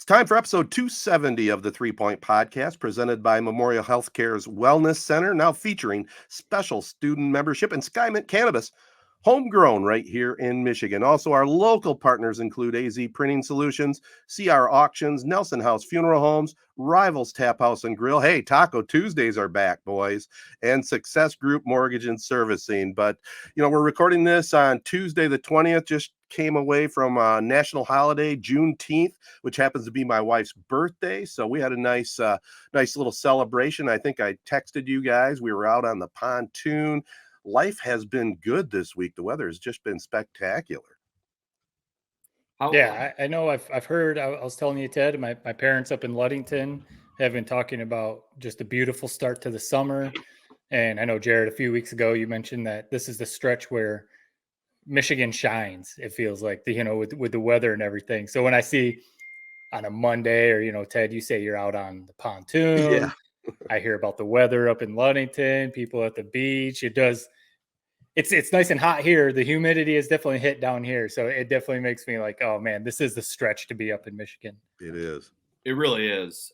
time for episode 270 of the 3 Point Podcast, presented by Memorial Healthcare's Wellness Center, now featuring special student membership and Skymint Cannabis, homegrown right here in Michigan. Also, our local partners include AZee Printing Solutions, CR Auctions, Nelson House Funeral Homes, Rivals Taphouse and Grille. Hey, Taco Tuesdays are back, boys, and Success Group Mortgage and Servicing. But, we're recording this on Tuesday the 20th, just came away from a national holiday, Juneteenth, which happens to be my wife's birthday. So we had a nice little celebration. I think I texted you guys. We were out on the pontoon. Life has been good this week. The weather has just been spectacular. I know I've heard, I was telling you, Ted, my parents up in Ludington have been talking about just a beautiful start to the summer. And I know, Jared, a few weeks ago, you mentioned that this is the stretch where Michigan shines, it feels like, with the weather and everything. So when I see on a Monday or, Ted, you say you're out on the pontoon. Yeah. I hear about the weather up in Ludington, people at the beach. It's nice and hot here. The humidity is definitely hit down here. So it definitely makes me like, oh man, this is the stretch to be up in Michigan. It is. It really is.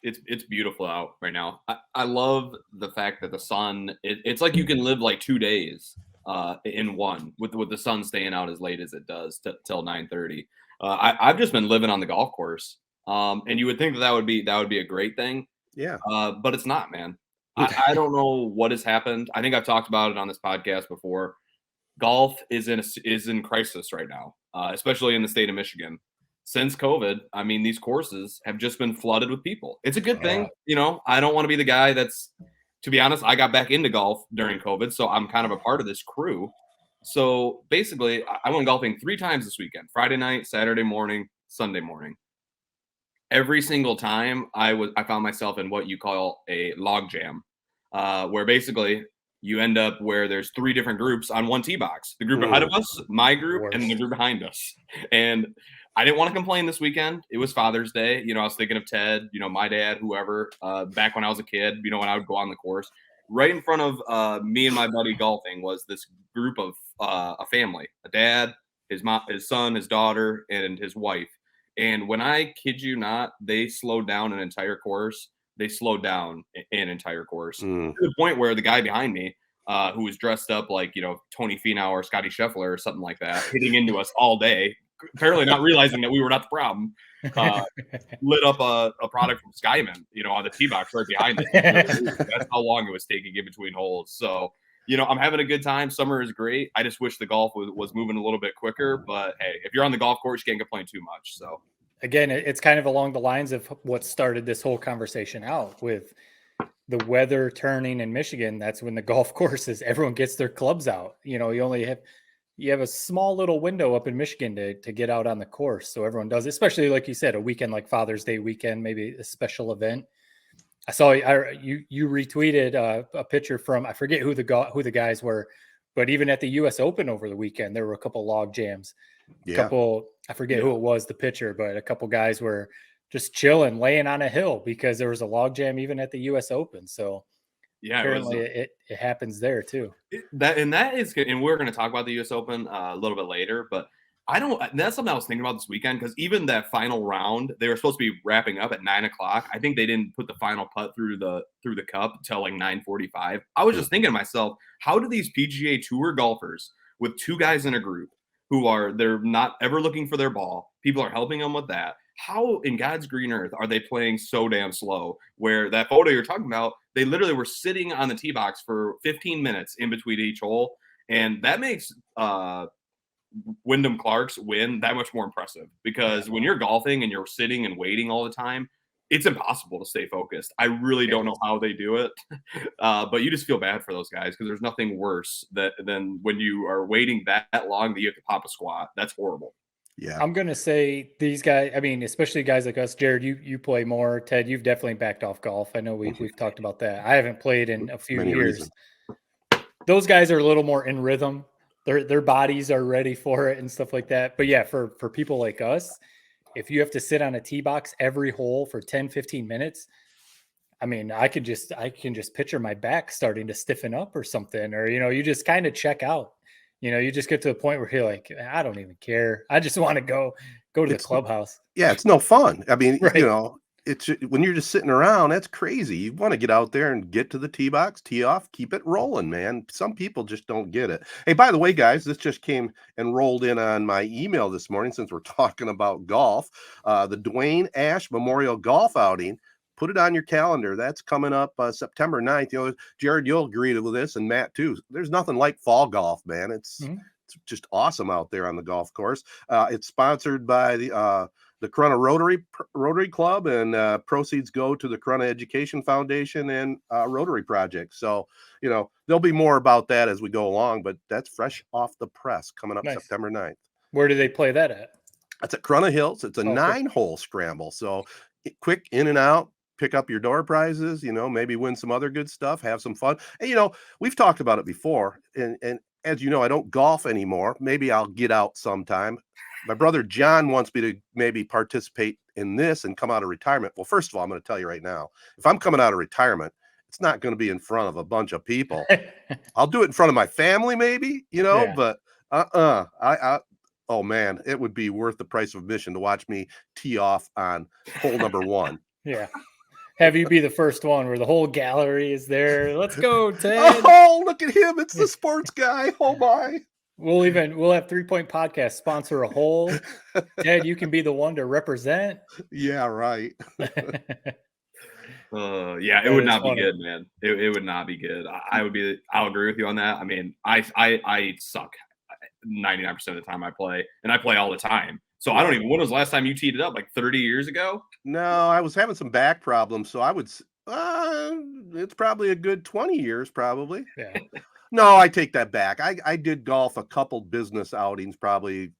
It's beautiful out right now. I love the fact that the sun, it's like you can live like 2 days in one with the sun staying out as late as it does till 9:30. I've just been living on the golf course. And you would think that would be a great thing. Yeah. But it's not, man. I don't know what has happened. I think I've talked about it on this podcast before. Golf is in crisis right now, especially in the state of Michigan. Since COVID, I mean, these courses have just been flooded with people. It's a good thing. I don't want to be the guy to be honest, I got back into golf during COVID, so I'm kind of a part of this crew. So basically, I went golfing 3 times this weekend: Friday night, Saturday morning, Sunday morning. Every single time I found myself in what you call a log jam, where basically you end up where there's 3 different groups on one tee box: the group ahead of us, my group, and the group behind us. And I didn't want to complain this weekend. It was Father's Day. I was thinking of Ted, my dad, whoever, back when I was a kid, when I would go on the course. Right in front of me and my buddy golfing was this group of a family: a dad, his mom, his son, his daughter, and his wife. And when I kid you not, they slowed down an entire course. To the point where the guy behind me, who was dressed up like, Tony Finau or Scotty Scheffler or something like that, hitting into us all day, apparently not realizing that we were not the problem, lit up a product from Skymint, on the tee box right behind us. That's how long it was taking in between holes. So, I'm having a good time. Summer is great. I just wish the golf was moving a little bit quicker. But hey, if you're on the golf course, you can't complain too much. So again, it's kind of along the lines of what started this whole conversation out with the weather turning in Michigan. That's when the golf courses, everyone gets their clubs out. You have a small little window up in Michigan to get out on the course. So everyone does, especially like you said, a weekend like Father's Day weekend, maybe a special event. I saw you retweeted a picture from, I forget who the guys were, but even at the U.S. Open over the weekend, there were a couple log jams. I forget who it was, the pitcher, but a couple guys were just chilling, laying on a hill because there was a log jam even at the U.S. Open. So yeah, apparently it happens there too. And we're going to talk about the U.S. Open a little bit later, but that's something I was thinking about this weekend, because even that final round, they were supposed to be wrapping up at 9:00. I think they didn't put the final putt through the cup until like 9:45. I was just thinking to myself, how do these PGA Tour golfers with 2 guys in a group they're not ever looking for their ball, people are helping them with that, how in God's green earth are they playing so damn slow? Where that photo you're talking about, they literally were sitting on the tee box for 15 minutes in between each hole, and that makes Wyndham Clark's win that much more impressive, because when you're golfing and you're sitting and waiting all the time, it's impossible to stay focused. I really don't know how they do it, but you just feel bad for those guys, because there's nothing worse than when you are waiting that long that you have to pop a squat. That's horrible. Yeah, I'm gonna say these guys, I mean, especially guys like us. Jared, you play more. Ted, you've definitely backed off golf. I know we've talked about that. I haven't played in a few years. Those guys are a little more in rhythm. Their bodies are ready for it and stuff like that. But yeah, for people like us, if you have to sit on a tee box every hole for 10, 15 minutes, I mean, I can just picture my back starting to stiffen up or something, or, you just kind of check out. You just get to the point where you're like, I don't even care. I just want to go Go to the clubhouse. Yeah, it's no fun. I mean, Right. you know, it's when you're just sitting around, that's crazy. You want to get out there and get to the tee box, tee off, keep it rolling, man. Some people just don't get it. Hey, by the way, guys, this just came and rolled in on my email this morning since we're talking about golf. The Dwayne Ash Memorial Golf Outing. Put it on your calendar. That's coming up September 9th. You know, Jared, you'll agree with this, and Matt too. There's nothing like fall golf, man. It's just awesome out there on the golf course. It's sponsored by the Corunna Rotary Club, and proceeds go to the Corunna Education Foundation and Rotary Project. So, you know, there'll be more about that as we go along, but that's fresh off the press coming up September 9th. Where do they play that at? That's at Corunna Hills. It's a 9-hole scramble. So quick in and out, pick up your door prizes, you know, maybe win some other good stuff, have some fun. And, you know, we've talked about it before, and as you know, I don't golf anymore. Maybe I'll get out sometime. My brother John wants me to maybe participate in this and come out of retirement. Well, first of all, I'm going to tell you right now, if I'm coming out of retirement, it's not going to be in front of a bunch of people. I'll do it in front of my family, maybe, you know, but oh man, it would be worth the price of admission to watch me tee off on hole number 1. Yeah. Have you be the first one where the whole gallery is there. Let's go, Ted. Oh, look at him. It's the sports guy. Oh my. We'll have 3 Point Podcast sponsor a hole. Ted, you can be the one to represent. Yeah, right. Yeah, it would not be good, man. It would not be good. I'll agree with you on that. I mean, I suck 99% of the time I play, and I play all the time. So I don't even, when was the last time you teed it up? Like 30 years ago? No, I was having some back problems. So I would, it's probably a good 20 years, probably. Yeah. No, I take that back. I did golf a couple business outings probably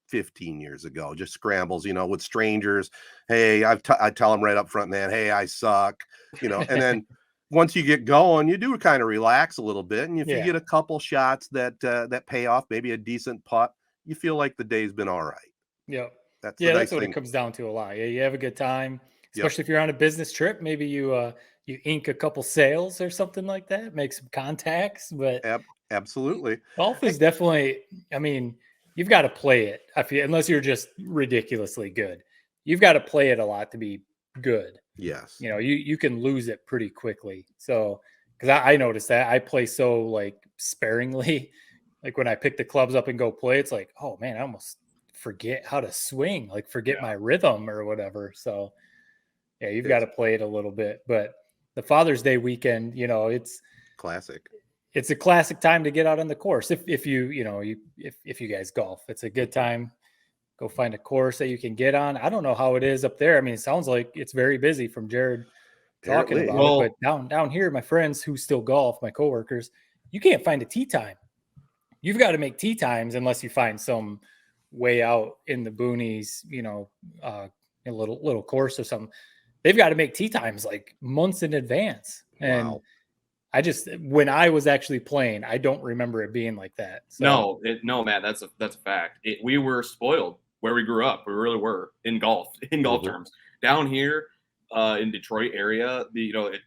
15 years ago, just scrambles, you know, with strangers. Hey, I tell them right up front, man, hey, I suck, you know, and then once you get going, you do kind of relax a little bit. And if you get a couple shots that pay off, maybe a decent putt, you feel like the day's been all right. Yeah. That's what it comes down to a lot. Yeah, you have a good time, especially if you're on a business trip. Maybe you ink a couple sales or something like that, make some contacts. But absolutely, golf is definitely. I mean, you've got to play it. I feel, unless you're just ridiculously good, you've got to play it a lot to be good. Yes, you know, you can lose it pretty quickly. So, because I noticed that I play so like sparingly, like when I pick the clubs up and go play, it's like, oh man, I almost forget how to swing, like forget my rhythm or whatever. So yeah, you've got to play it a little bit. But the Father's Day weekend, you know, it's classic. It's a classic time to get out on the course. If you guys golf, it's a good time. Go find a course that you can get on. I don't know how it is up there. I mean, it sounds like it's very busy from Jared talking about it. But down here, my friends who still golf, my coworkers, you can't find a tee time. You've got to make tee times unless you find some way out in the boonies, you know, a little course or something. They've got to make tee times like months in advance. And when I was actually playing, I don't remember it being like that. So. No, Matt, that's a fact. We were spoiled where we grew up. We really were in golf terms. Down here in Detroit area,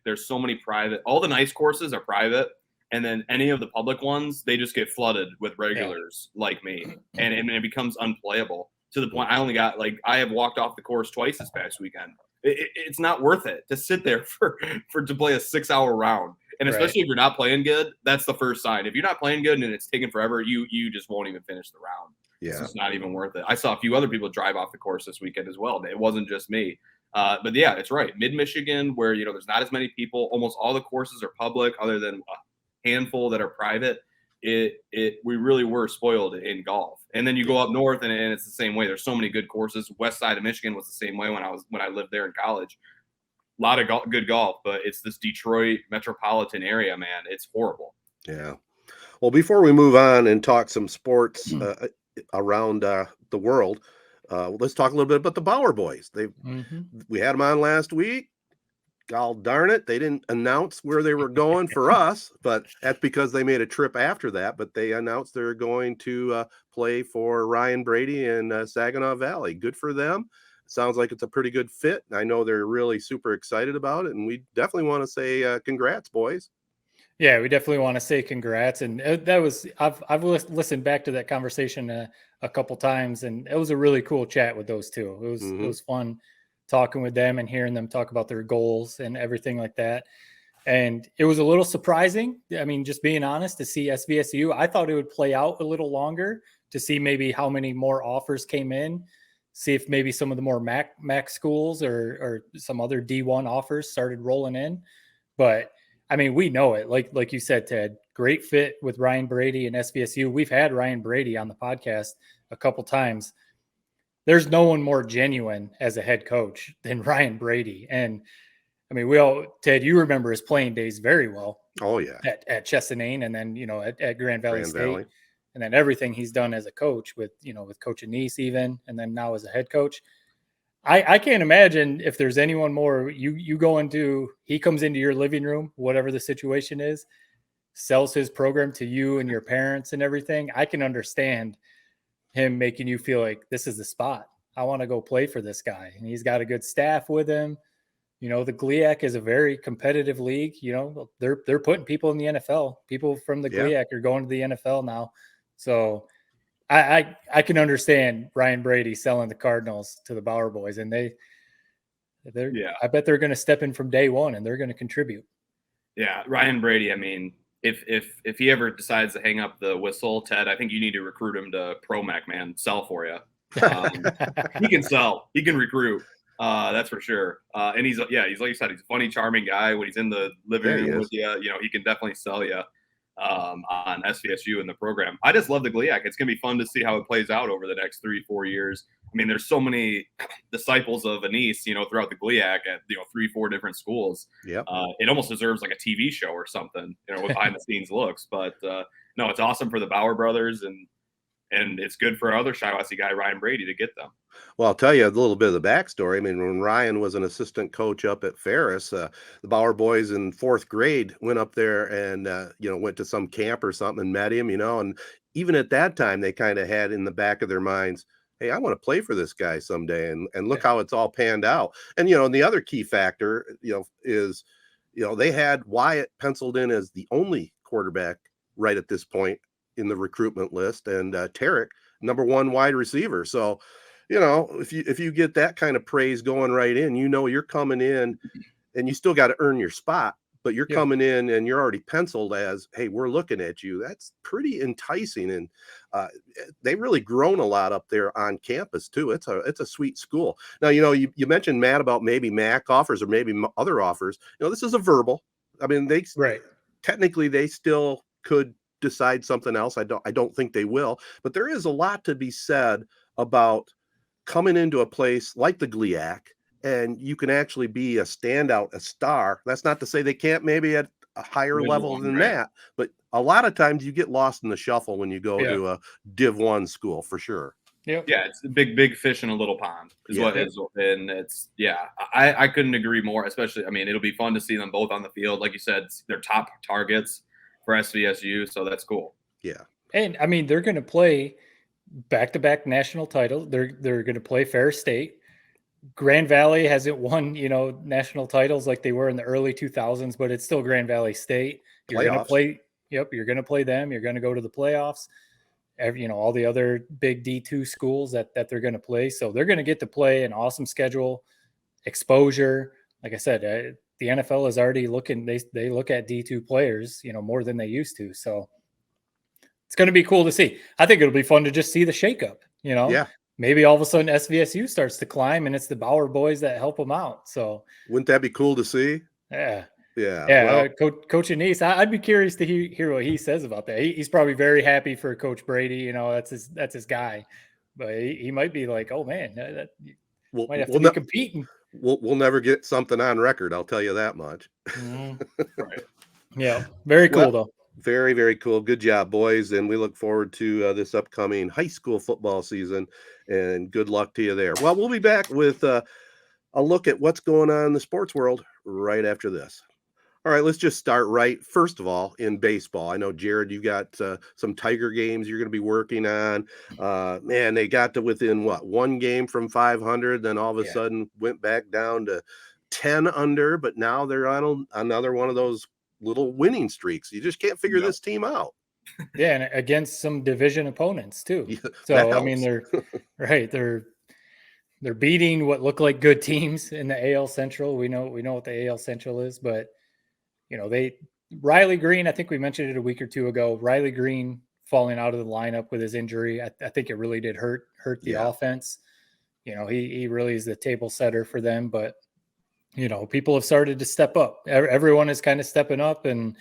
there's so many private. All the nice courses are private, and then any of the public ones, they just get flooded with regulars like me, and it becomes unplayable to the point I have walked off the course twice this past weekend. It's not worth it to sit there to play a 6-hour round. And especially if you're not playing good, that's the first sign. If you're not playing good and it's taking forever, you just won't even finish the round. Yeah. It's just not even worth it. I saw a few other people drive off the course this weekend as well. It wasn't just me. But yeah, it's right. Mid-Michigan, where there's not as many people, almost all the courses are public other than a handful that are private. We really were spoiled in golf. And then you go up north and it's the same way. There's so many good courses. West side of Michigan was the same way when I lived there in college. A lot of good golf, but it's this Detroit metropolitan area, man. It's horrible. Yeah. Well, before we move on and talk some sports around the world, let's talk a little bit about the Bauer boys. We had them on last week. God darn it, they didn't announce where they were going for us, but that's because they made a trip after that. But they announced they're going to play for Ryan Brady in Saginaw Valley. Good for them. Sounds like it's a pretty good fit. I know they're really super excited about it, and we definitely want to say congrats, boys. Yeah, we definitely want to say congrats. And that was, I've listened back to that conversation a couple times, and it was a really cool chat with those two. It was fun talking with them and hearing them talk about their goals and everything like that. And it was a little surprising. I mean, just being honest, to see SVSU, I thought it would play out a little longer to see maybe how many more offers came in, see if maybe some of the more MAC schools or some other D1 offers started rolling in. But I mean, we know it. Like you said, Ted, great fit with Ryan Brady and SVSU. We've had Ryan Brady on the podcast a couple times. There's no one more genuine as a head coach than Ryan Brady. And I mean, Ted, you remember his playing days very well. Oh yeah. At Chesaning, and then, at Grand Valley State, and then everything he's done as a coach with Coach Anise even, and then now as a head coach. I can't imagine if there's anyone more. He comes into your living room, whatever the situation is, sells his program to you and your parents and everything. I can understand him making you feel like this is the spot. I want to go play for this guy. And he's got a good staff with him. The GLIAC is a very competitive league. They're putting people in the NFL. People from the GLIAC are going to the NFL now. So I can understand Ryan Brady selling the Cardinals to the Bauer boys, and I bet they're going to step in from day one and they're going to contribute. Yeah, Ryan Brady. I mean, if he ever decides to hang up the whistle, Ted, I think you need to recruit him to ProMac, man. Sell for you. He can sell. He can recruit. That's for sure. And he's like you said, he's a funny, charming guy. When he's in the living room with you, he can definitely sell you on SVSU in the program. I just love the GLIAC. It's going to be fun to see how it plays out over the next 3-4 years. I mean, there's so many disciples of Anise, throughout the GLIAC at 3-4 different schools. Yep. It almost deserves like a TV show or something, with behind the scenes looks. But no, it's awesome for the Bauer brothers, and it's good for other Shiawassee guy, Ryan Brady, to get them. Well, I'll tell you a little bit of the backstory. I mean, when Ryan was an assistant coach up at Ferris, the Bauer boys in 4th grade went up there and, went to some camp or something and met him, and even at that time, they kind of had in the back of their minds, hey, I want to play for this guy someday. And look how it's all panned out. And, and the other key factor, is, they had Wyatt penciled in as the only quarterback right at this point in the recruitment list, and Tarek, number 1 wide receiver. So, if you get that kind of praise going right in, you're coming in and you still got to earn your spot, but you're coming in and you're already penciled as, hey, we're looking at you. That's pretty enticing. And they've really grown a lot up there on campus too. It's a sweet school. Now, you mentioned, Matt, about maybe MAC offers or maybe other offers. This is a verbal. I mean, technically they still could decide something else. I don't think they will, but there is a lot to be said about coming into a place like the GLIAC, and you can actually be a standout, a star. That's not to say they can't maybe at a higher level than that, but a lot of times you get lost in the shuffle when you go to a Div 1 school, for sure. Yep. Yeah, it's a big fish in a little pond is what it is. And it's, I couldn't agree more, especially, I mean, it'll be fun to see them both on the field. Like you said, they're top targets for SVSU, so that's cool. Yeah. And I mean, they're going to play back-to-back national titles. They're going to play Ferris State. Grand Valley hasn't won, national titles like they were in the early 2000s, but it's still Grand Valley State. You're going to play. Yep, you're going to play them. You're going to go to the playoffs. All the other big D2 schools that they're going to play. So they're going to get to play an awesome schedule, exposure. Like I said, the NFL is already looking. They look at D2 players, more than they used to. So it's going to be cool to see. I think it'll be fun to just see the shakeup. Yeah. Maybe all of a sudden SVSU starts to climb, and it's the Bauer boys that help them out. So wouldn't that be cool to see? Yeah. Well, Coach Anise, I'd be curious to hear what he says about that. He's probably very happy for Coach Brady. That's his guy, but he might be like, oh man, might have to be competing. We'll never get something on record. I'll tell you that much. Right. Yeah. Very cool though. Very, very cool. Good job, boys. And we look forward to this upcoming high school football season, and good luck to you there. Well, we'll be back with a look at what's going on in the sports world right after this. All right, let's just start right. First of all, in baseball, I know, Jared, you got some Tiger games you're going to be working on. Man, they got to within, one game from 500, then all of a sudden went back down to 10 under, but now they're on another one of those little winning streaks. You just can't figure this team out. Yeah, and against some division opponents too. Yeah, so I mean, they're right. They're beating what look like good teams in the AL Central. We know what the AL Central is, but Riley Green, I think we mentioned it a week or two ago. Riley Green falling out of the lineup with his injury, I think it really did hurt the offense. He really is the table setter for them, but people have started to step up. Everyone is kind of stepping up, and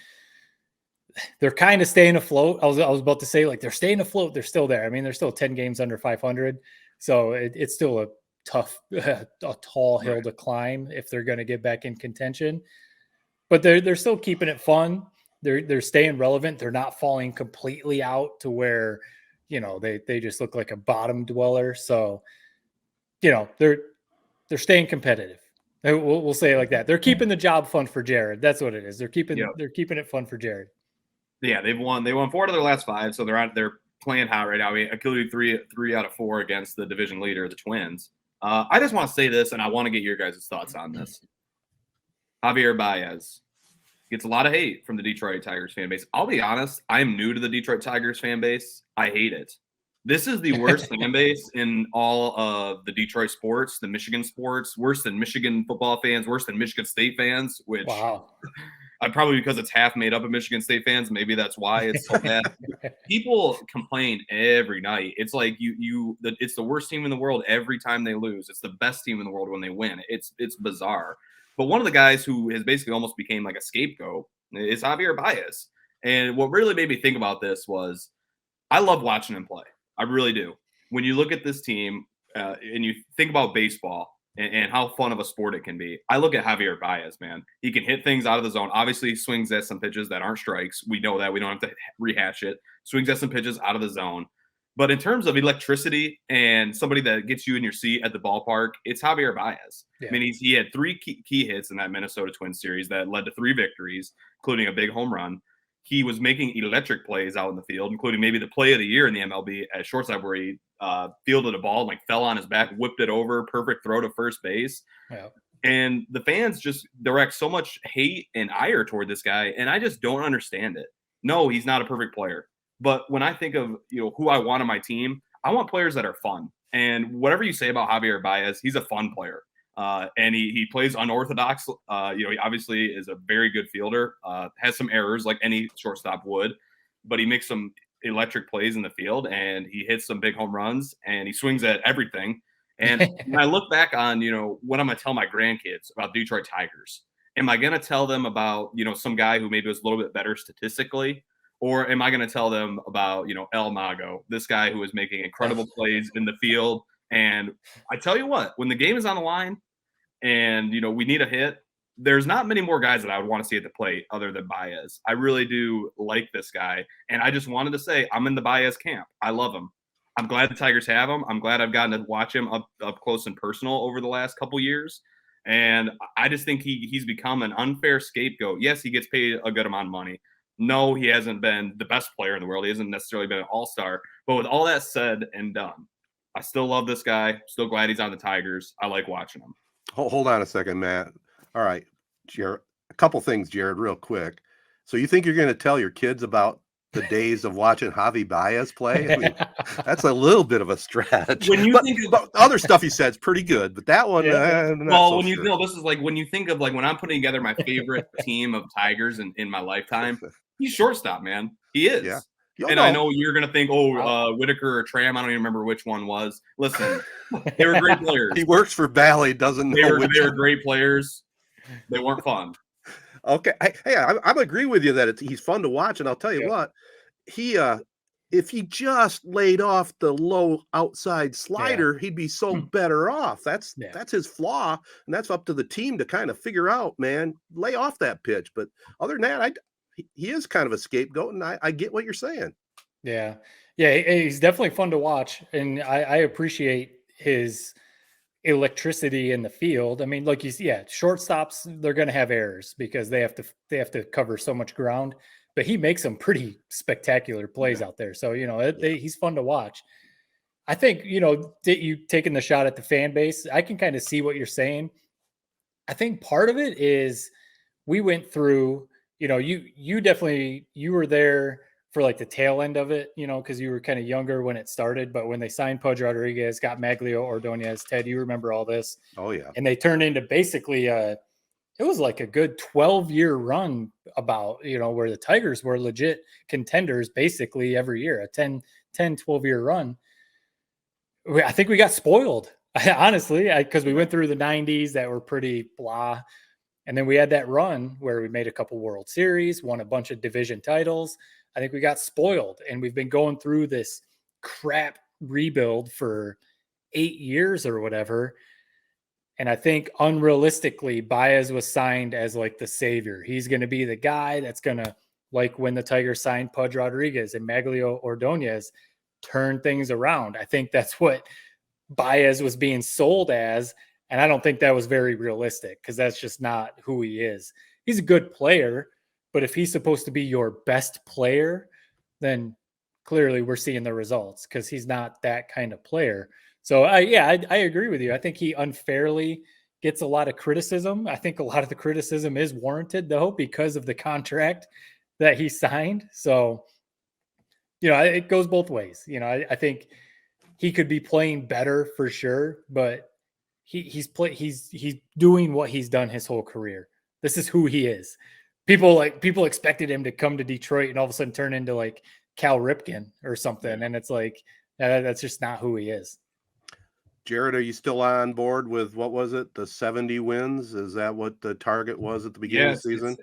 they're kind of staying afloat. I was about to say, like, they're staying afloat. They're still there. I mean, they're still 10 games under 500. So it's still a tough, a tall hill to climb if they're going to get back in contention. But they're still keeping it fun. They're staying relevant. They're not falling completely out to where, they just look like a bottom dweller. So, they're staying competitive. We'll say it like that. They're keeping the job fun for Jared. That's what it is. They're keeping it fun for Jared. Yeah, they've won. They won 4 out of their last 5, so they're playing hot right now. I mean, including 3 out of 4 against the division leader, the Twins. I just want to say this, and I want to get your guys' thoughts on this. Javier Baez gets a lot of hate from the Detroit Tigers fan base. I'll be honest, I'm new to the Detroit Tigers fan base. I hate it. This is the worst fan base in all of the Detroit sports, the Michigan sports, worse than Michigan football fans, worse than Michigan State fans, which probably because it's half made up of Michigan State fans. Maybe that's why it's so bad. People complain every night. It's like it's the worst team in the world every time they lose. It's the best team in the world when they win. It's bizarre. But one of the guys who has basically almost became like a scapegoat is Javier Baez. And what really made me think about this was I love watching him play. I really do. When you look at this team and you think about baseball and how fun of a sport it can be, I look at Javier Baez, man. He can hit things out of the zone. Obviously, he swings at some pitches that aren't strikes. We know that. We don't have to rehash it. Swings at some pitches out of the zone. But in terms of electricity and somebody that gets you in your seat at the ballpark, it's Javier Baez. Yeah. I mean, he had 3 key hits in that Minnesota Twins series that led to 3 victories, including a big home run. He was making electric plays out in the field, including maybe the play of the year in the MLB at shortstop where he fielded a ball, like fell on his back, whipped it over, perfect throw to first base. Yeah. And the fans just direct so much hate and ire toward this guy, and I just don't understand it. No, he's not a perfect player. But when I think of who I want on my team, I want players that are fun. And whatever you say about Javier Baez, he's a fun player. And he plays unorthodox. He obviously is a very good fielder, has some errors like any shortstop would, but he makes some electric plays in the field and he hits some big home runs and he swings at everything. And when I look back on, what I'm going to tell my grandkids about Detroit Tigers, am I going to tell them about, some guy who maybe was a little bit better statistically? Or am I going to tell them about, El Mago, this guy who is making incredible plays in the field? And I tell you what, when the game is on the line and, we need a hit, there's not many more guys that I would want to see at the plate other than Baez. I really do like this guy. And I just wanted to say I'm in the Baez camp. I love him. I'm glad the Tigers have him. I'm glad I've gotten to watch him up close and personal over the last couple years. And I just think he's become an unfair scapegoat. Yes, he gets paid a good amount of money. No, he hasn't been the best player in the world. He hasn't necessarily been an all-star. But with all that said and done, I still love this guy. Still glad he's on the Tigers. I like watching him. Hold on a second, Matt. All right, Jared. A couple things, Jared, real quick. So you think you're going to tell your kids about the days of watching Javi Baez play? I mean, that's a little bit of a stretch. When you think of other stuff he said is pretty good, but that one, this is like when you think of like when I'm putting together my favorite team of Tigers in my lifetime, he's shortstop, man. He is. Yeah. I know you're going to think, Whitaker or Tram. I don't even remember which one was. Listen, they were great players. He works for Valley, doesn't know. They were great players. They weren't fun. Okay. Hey, I'm agree with you that he's fun to watch. And I'll tell you what, if he just laid off the low outside slider, he'd be so better off. That's his flaw. And that's up to the team to kind of figure out, man, lay off that pitch. But other than that, he is kind of a scapegoat, and I get what you're saying. Yeah. Yeah, he's definitely fun to watch, and I appreciate his electricity in the field. I mean, like shortstops, they're going to have errors because they have to cover so much ground, but he makes some pretty spectacular plays out there. So, he's fun to watch. I think, you taking the shot at the fan base, I can kind of see what you're saying. I think part of it is we went through you definitely, you were there for like the tail end of it, because you were kind of younger when it started. But when they signed Pudge Rodriguez, got Maglio Ordonez, Ted, you remember all this. Oh, yeah. And they turned into basically it was like a good 12-year run about, where the Tigers were legit contenders basically every year, a 12-year run. I think we got spoiled, honestly, because we went through the 90s that were pretty blah. And then we had that run where we made a couple World Series, won a bunch of division titles. I think we got spoiled, and we've been going through this crap rebuild for 8 years or whatever. And I think unrealistically, Baez was signed as like the savior. He's going to be the guy that's going to, like when the Tigers signed Pudge Rodriguez and Maglio Ordonez, turn things around. I think that's what Baez was being sold as. And I don't think that was very realistic, because that's just not who he is. He's a good player, but if he's supposed to be your best player, then clearly we're seeing the results, because he's not that kind of player. So I agree with you. I think he unfairly gets a lot of criticism. I think a lot of the criticism is warranted, though, because of the contract that he signed. So, it goes both ways. I think he could be playing better for sure, but he's doing what he's done his whole career. This is who he is. People expected him to come to Detroit and all of a sudden turn into like Cal Ripken or something. And it's like, that's just not who he is. Jared, are you still on board with, what was it, the 70 wins? Is that what the target was at the beginning of the season?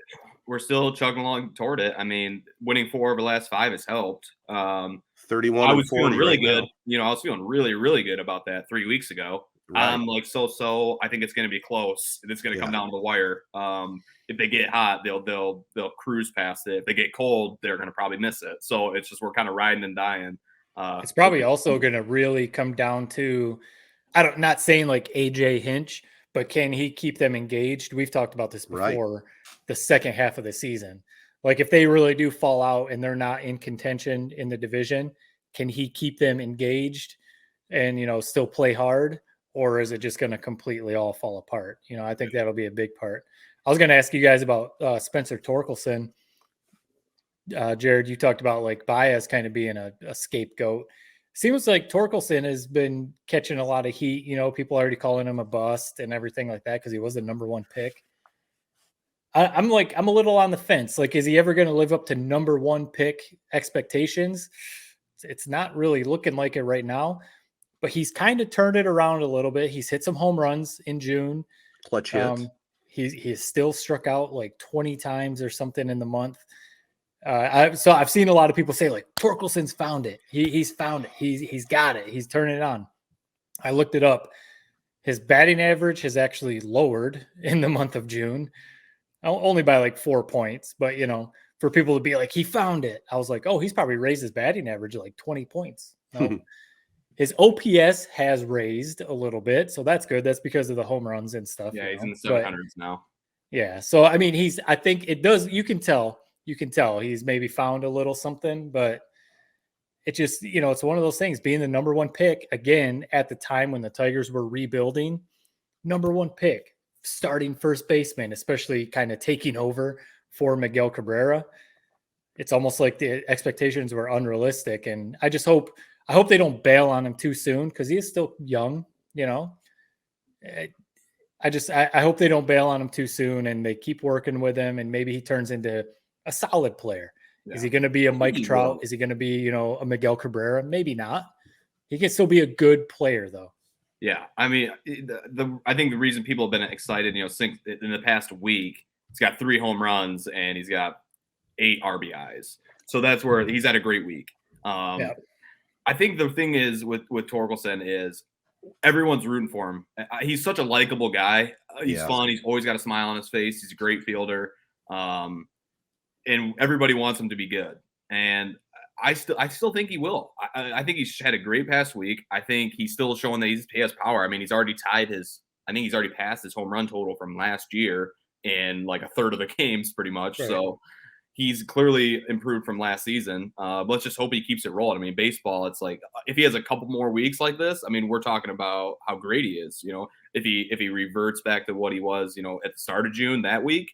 We're still chugging along toward it. I mean, winning 4 over the last 5 has helped. 31 I was feeling really right good. Now. I was feeling really, really good about that 3 weeks ago. Right. I'm like, so I think it's going to be close. It's going to come down to the wire. If they get hot, they'll cruise past it. If they get cold, they're going to probably miss it. So it's just, we're kind of riding and dying. It's probably also going to really come down to, not saying like AJ Hinch, but can he keep them engaged? We've talked about this before, the second half of the season. Like if they really do fall out and they're not in contention in the division, can he keep them engaged and, still play hard? Or is it just going to completely all fall apart? I think that'll be a big part. I was going to ask you guys about Spencer Torkelson. Jared, you talked about like Baez kind of being a scapegoat. Seems like Torkelson has been catching a lot of heat. People already calling him a bust and everything like that because he was the number 1 pick. I'm a little on the fence. Like, is he ever going to live up to number 1 pick expectations? It's not really looking like it right now. But he's kind of turned it around a little bit. He's hit some home runs in June. Clutch hits. He's still struck out like 20 times or something in the month. So I've seen a lot of people say like Torkelson's found it. He's found it. He's got it. He's turning it on. I looked it up. His batting average has actually lowered in the month of June, only by like 4 points. But for people to be like he found it, I was like, oh, he's probably raised his batting average like 20 points. No. His OPS has raised a little bit, so that's good. That's because of the home runs and stuff. Yeah, he's in the 700s now. Yeah, so I mean, I think it does. You can tell he's maybe found a little something, but it just, it's one of those things. Being the number 1 pick again at the time when the Tigers were rebuilding, number 1 pick, starting first baseman, especially kind of taking over for Miguel Cabrera. It's almost like the expectations were unrealistic, and I hope they don't bail on him too soon because he is still young, I hope they don't bail on him too soon and they keep working with him and maybe he turns into a solid player. Yeah. Is he going to be a Mike Trout? Is he going to be, a Miguel Cabrera? Maybe not. He can still be a good player though. Yeah. I mean, I think the reason people have been excited, since in the past week, he's got 3 home runs and he's got 8 RBIs. So that's where he's had a great week. Yeah. I think the thing is with Torkelson is everyone's rooting for him. He's such a likable guy. He's fun. He's always got a smile on his face. He's a great fielder. And everybody wants him to be good. And I still think he will. I think he's had a great past week. I think he's still showing that he has power. I mean, he's already passed his home run total from last year in like a third of the games pretty much. Right. So he's clearly improved from last season. Let's just hope he keeps it rolling. I mean, baseball, it's like if he has a couple more weeks like this, I mean, we're talking about how great he is. If he reverts back to what he was, at the start of June that week,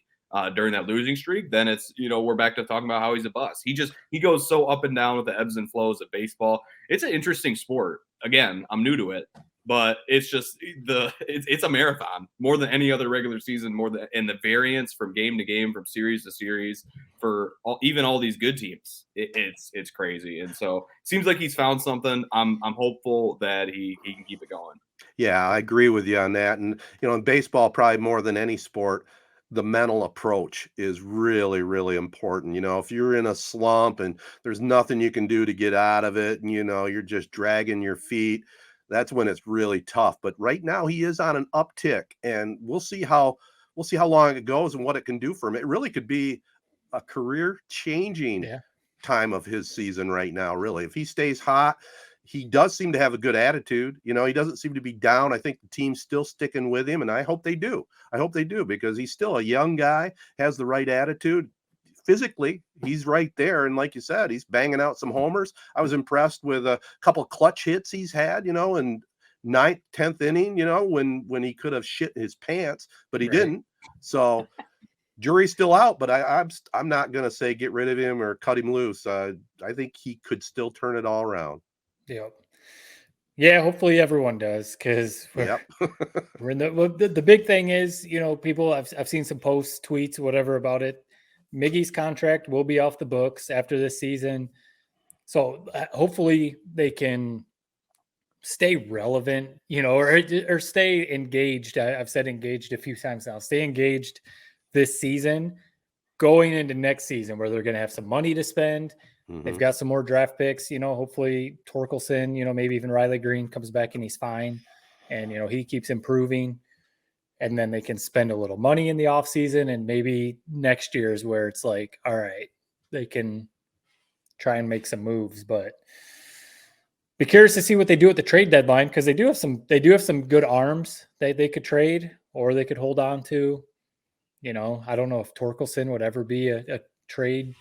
during that losing streak, then it's, we're back to talking about how he's a bust. He goes so up and down with the ebbs and flows of baseball. It's an interesting sport. Again, I'm new to it, but it's just it's a marathon more than any other regular season, and the variance from game to game, from series to series, for even all these good teams, it's crazy. And so it seems like he's found something. I'm hopeful that he can keep it going. Yeah, I agree with you on that. And, in baseball, probably more than any sport, the mental approach is really, really important. If you're in a slump and there's nothing you can do to get out of it, and, you're just dragging your feet, that's when it's really tough. But right now he is on an uptick, and we'll see how long it goes and what it can do for him. It really could be a career changing time of his season right now, really. If he stays hot, he does seem to have a good attitude. He doesn't seem to be down. I think the team's still sticking with him, and I hope they do. Because he's still a young guy, has the right attitude. Physically, he's right there. And like you said, he's banging out some homers. I was impressed with a couple clutch hits he's had, in 9th, 10th inning, when he could have shit his pants, but he didn't. So jury's still out, but I'm not going to say get rid of him or cut him loose. I think he could still turn it all around. Yep. Yeah, hopefully everyone does, because we're in the big thing is, people, I've seen some posts, tweets, whatever about it. Miggy's contract will be off the books after this season. So hopefully they can stay relevant, or stay engaged. I've said engaged a few times now. Stay engaged this season, going into next season, where they're going to have some money to spend. They've got some more draft picks, hopefully Torkelson, maybe even Riley Green comes back and he's fine. And, he keeps improving, and then they can spend a little money in the off season. And maybe next year is where it's like, all right, they can try and make some moves, but be curious to see what they do at the trade deadline. Cause they do have some good arms that they could trade, or they could hold on to. I don't know if Torkelson would ever be a trade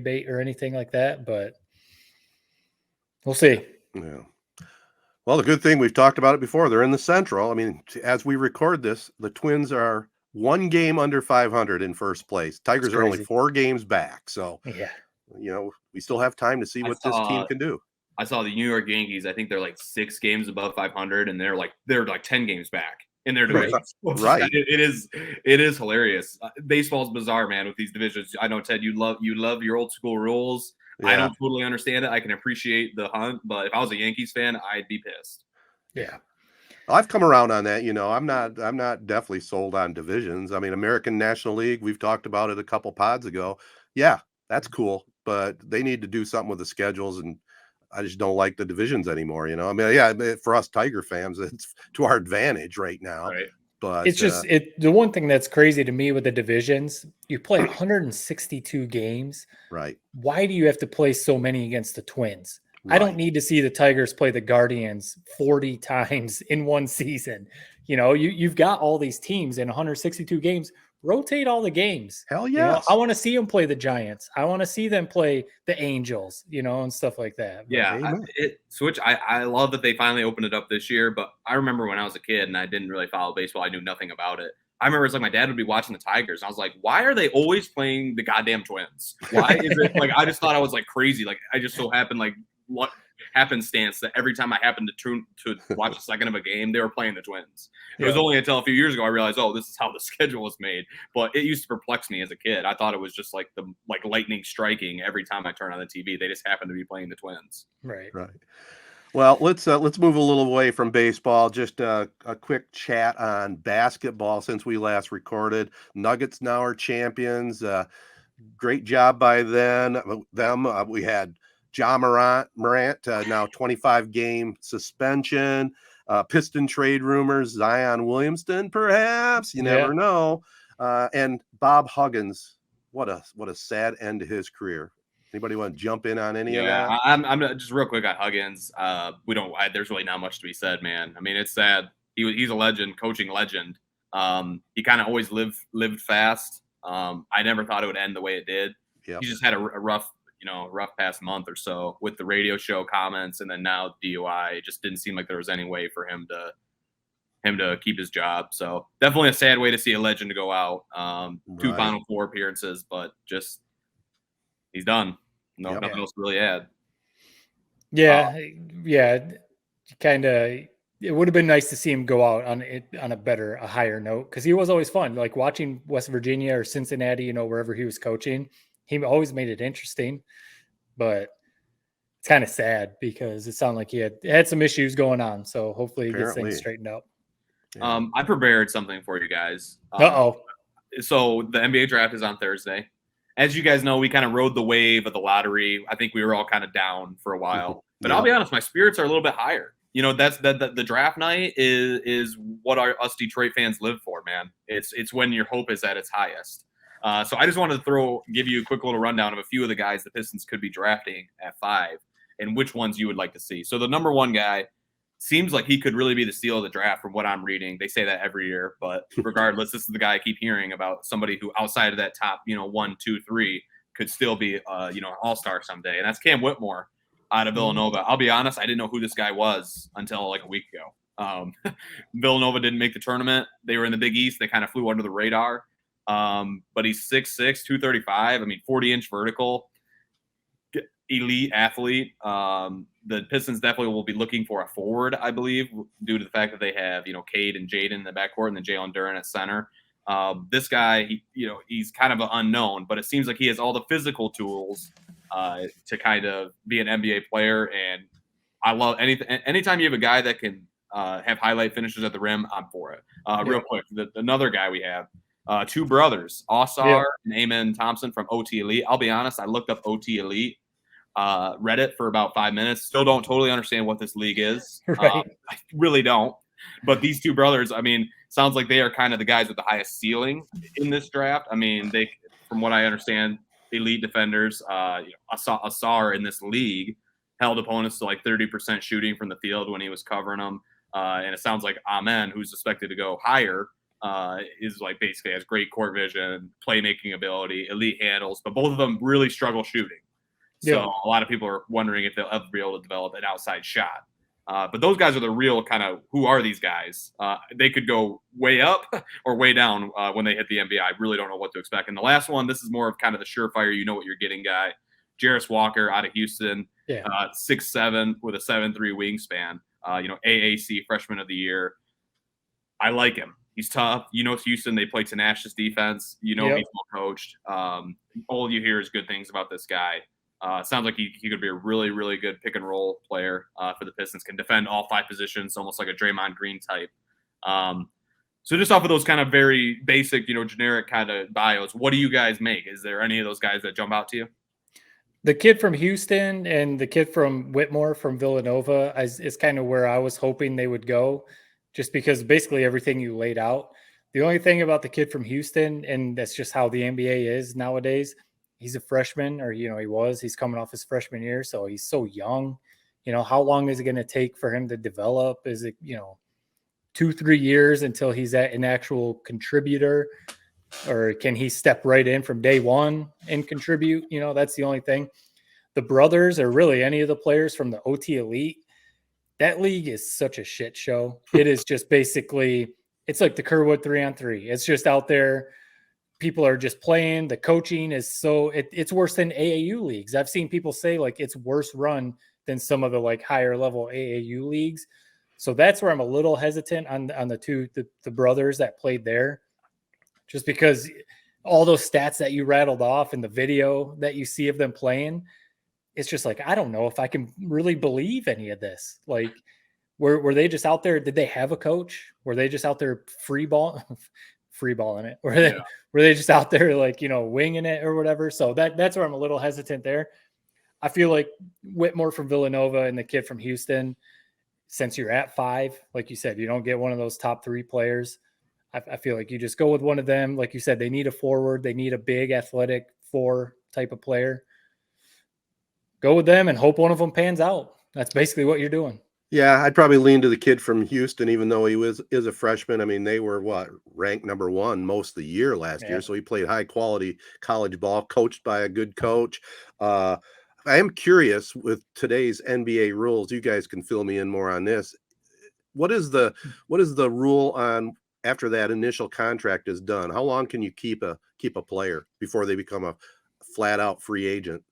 bait or anything like that, but we'll see. Yeah. Well, the good thing, we've talked about it before, they're in the Central. I mean, as we record this, the Twins are 1 game under 500 in first place. Tigers are only 4 games back. So, we still have time to see what this team can do. I saw the New York Yankees. I think they're like 6 games above 500, and they're like 10 games back in their division. Right. It is hilarious. Baseball's bizarre, man, with these divisions. I know, Ted, you love your old school rules. Yeah. I don't totally understand it. I can appreciate the hunt, but if I was a Yankees fan, I'd be pissed. Yeah. I've come around on that. I'm not definitely sold on divisions. I mean, American National League, we've talked about it a couple pods ago. Yeah, that's cool, but they need to do something with the schedules, and I just don't like the divisions anymore. I mean, for us Tiger fans, it's to our advantage right now. Right. But it's just the one thing that's crazy to me with the divisions, you play 162 games. Right. Why do you have to play so many against the Twins? Right. I don't need to see the Tigers play the Guardians 40 times in one season. You've got all these teams in 162 games. Rotate all the games. Hell yeah. I want to see them play the Giants. I want to see them play the Angels, and stuff like that. But I love that they finally opened it up this year, but I remember when I was a kid and I didn't really follow baseball. I knew nothing about it. I remember it's like my dad would be watching the Tigers, and I was like, why are they always playing the goddamn Twins? Why is it like, I just thought I was like crazy. Like, I just so happened, like, what happenstance that every time I happened to watch a second of a game, they were playing the Twins. It was only until a few years ago I realized, oh, this is how the schedule was made. But it used to perplex me as a kid. I thought it was just like lightning striking every time I turn on the TV. They just happened to be playing the Twins. Right. Well, let's move a little away from baseball. Just a quick chat on basketball since we last recorded. Nuggets now are champions. Great job by them. We had Ja Morant, now 25-game suspension. Piston trade rumors, Zion Williamson, perhaps. You never know. And Bob Huggins, what a sad end to his career. Anybody want to jump in on any of that? I'm just real quick on Huggins. There's really not much to be said, man. I mean, it's sad. He's a legend, coaching legend. He kind of always lived fast. I never thought it would end the way it did. Yep. He just had a rough past month or so with the radio show comments, and then now DUI. It just didn't seem like there was any way for him him to keep his job. So definitely a sad way to see a legend go out. 2 Right. Final Four appearances, but just he's done. Nothing else to really add. Yeah, kind of. It would have been nice to see him go out on a higher note, because he was always fun. Like watching West Virginia or Cincinnati, wherever he was coaching, he always made it interesting. But it's kind of sad because it sounded like he had some issues going on. So hopefully he gets things straightened out. Yeah. I prepared something for you guys. So the NBA draft is on Thursday. As you guys know, we kind of rode the wave of the lottery. I think we were all kind of down for a while. But I'll be honest, my spirits are a little bit higher. That's the draft night is what us Detroit fans live for, man. It's when your hope is at its highest. So I just wanted to give you a quick little rundown of a few of the guys the Pistons could be drafting at 5 and which ones you would like to see. So the number one guy seems like he could really be the steal of the draft from what I'm reading. They say that every year, but regardless, this is the guy I keep hearing about, somebody who outside of that top, 1, 2, 3 could still be, an all-star someday. And that's Cam Whitmore out of Villanova. I'll be honest, I didn't know who this guy was until like a week ago. Villanova didn't make the tournament. They were in the Big East. They kind of flew under the radar. But he's 6'6", 235. 40-inch vertical. Elite athlete. The Pistons definitely will be looking for a forward, I believe, due to the fact that they have, Cade and Jaden in the backcourt and then Jalen Duren at center. This guy, he's kind of an unknown, but it seems like he has all the physical tools to kind of be an NBA player. And I love anytime you have a guy that can have highlight finishes at the rim, I'm for it. Real quick, another guy we have, 2 brothers, Osar and Amen Thompson from OT Elite. I'll be honest, I looked up OT Elite. Read it for about 5 minutes. Still don't totally understand what this league is. Right. I really don't. But these 2 brothers, sounds like they are kind of the guys with the highest ceiling in this draft. They, from what I understand, elite defenders. Asar in this league held opponents to like 30% shooting from the field when he was covering them. And it sounds like Amen, who's expected to go higher, is like basically has great court vision, playmaking ability, elite handles, but both of them really struggle shooting. So a lot of people are wondering if they'll ever be able to develop an outside shot. But those guys are the real kind of, who are these guys? They could go way up or way down when they hit the NBA. I really don't know what to expect. And the last one, this is more of kind of the surefire, what you're getting guy. Jarris Walker out of Houston, 6'7" with a 7'3" wingspan, AAC freshman of the year. I like him. He's tough. It's Houston. They play tenacious defense. He's well coached. All you hear is good things about this guy. Sounds like he could be a really, really good pick and roll player for the Pistons. Can defend all 5 positions, almost like a Draymond Green type. So just off of those kind of very basic, generic kind of bios, what do you guys make? Is there any of those guys that jump out to you? The kid from Houston and the kid from Whitmore from Villanova is kind of where I was hoping they would go, just because basically everything you laid out. The only thing about the kid from Houston, and that's just how the NBA is nowadays, he's a freshman, or, he's coming off his freshman year. So he's so young. How long is it going to take for him to develop? Is it, 2-3 years until he's an actual contributor, or can he step right in from day one and contribute? That's the only thing. The brothers, or really any of the players from the OT Elite, that league is such a shit show. It is just basically, it's like the Kerwood 3-on-3. It's just out there. People are just playing. The coaching is it's worse than AAU leagues. I've seen people say like it's worse run than some of the like higher level AAU leagues. So that's where I'm a little hesitant on the brothers that played there, just because all those stats that you rattled off and the video that you see of them playing, it's just like, I don't know if I can really believe any of this. Like, were they just out there? Did they have a coach? Were they just out there free balling it? Were they just out there like, winging it or whatever? So that's where I'm a little hesitant there. I feel like Whitmore from Villanova and the kid from Houston, since you're at 5, like you said, you don't get one of those top 3 players. I feel like you just go with one of them. Like you said, they need a forward. They need a big athletic 4 type of player. Go with them and hope one of them pans out. That's basically what you're doing. Yeah, I'd probably lean to the kid from Houston, even though he is a freshman. They were ranked number 1 most of the year last year. So he played high quality college ball, coached by a good coach. I am curious with today's NBA rules. You guys can fill me in more on this. what is the rule on after that initial contract is done? How long can you keep a player before they become a flat out free agent?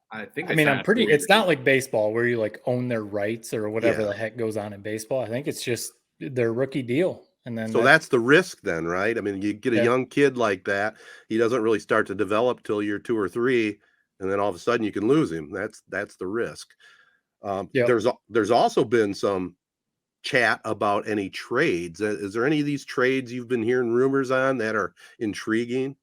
I think I mean, it's not like baseball where you like own their rights or whatever Yeah. the heck goes on in baseball. I think it's just their rookie deal. And then So that's the risk then, right? I mean, you get a Yeah. young kid like that, he doesn't really start to develop till year 2 or 3, and then all of a sudden you can lose him. That's the risk. Yep. There's also been some chat about any trades. Is there any of these trades you've been hearing rumors on that are intriguing?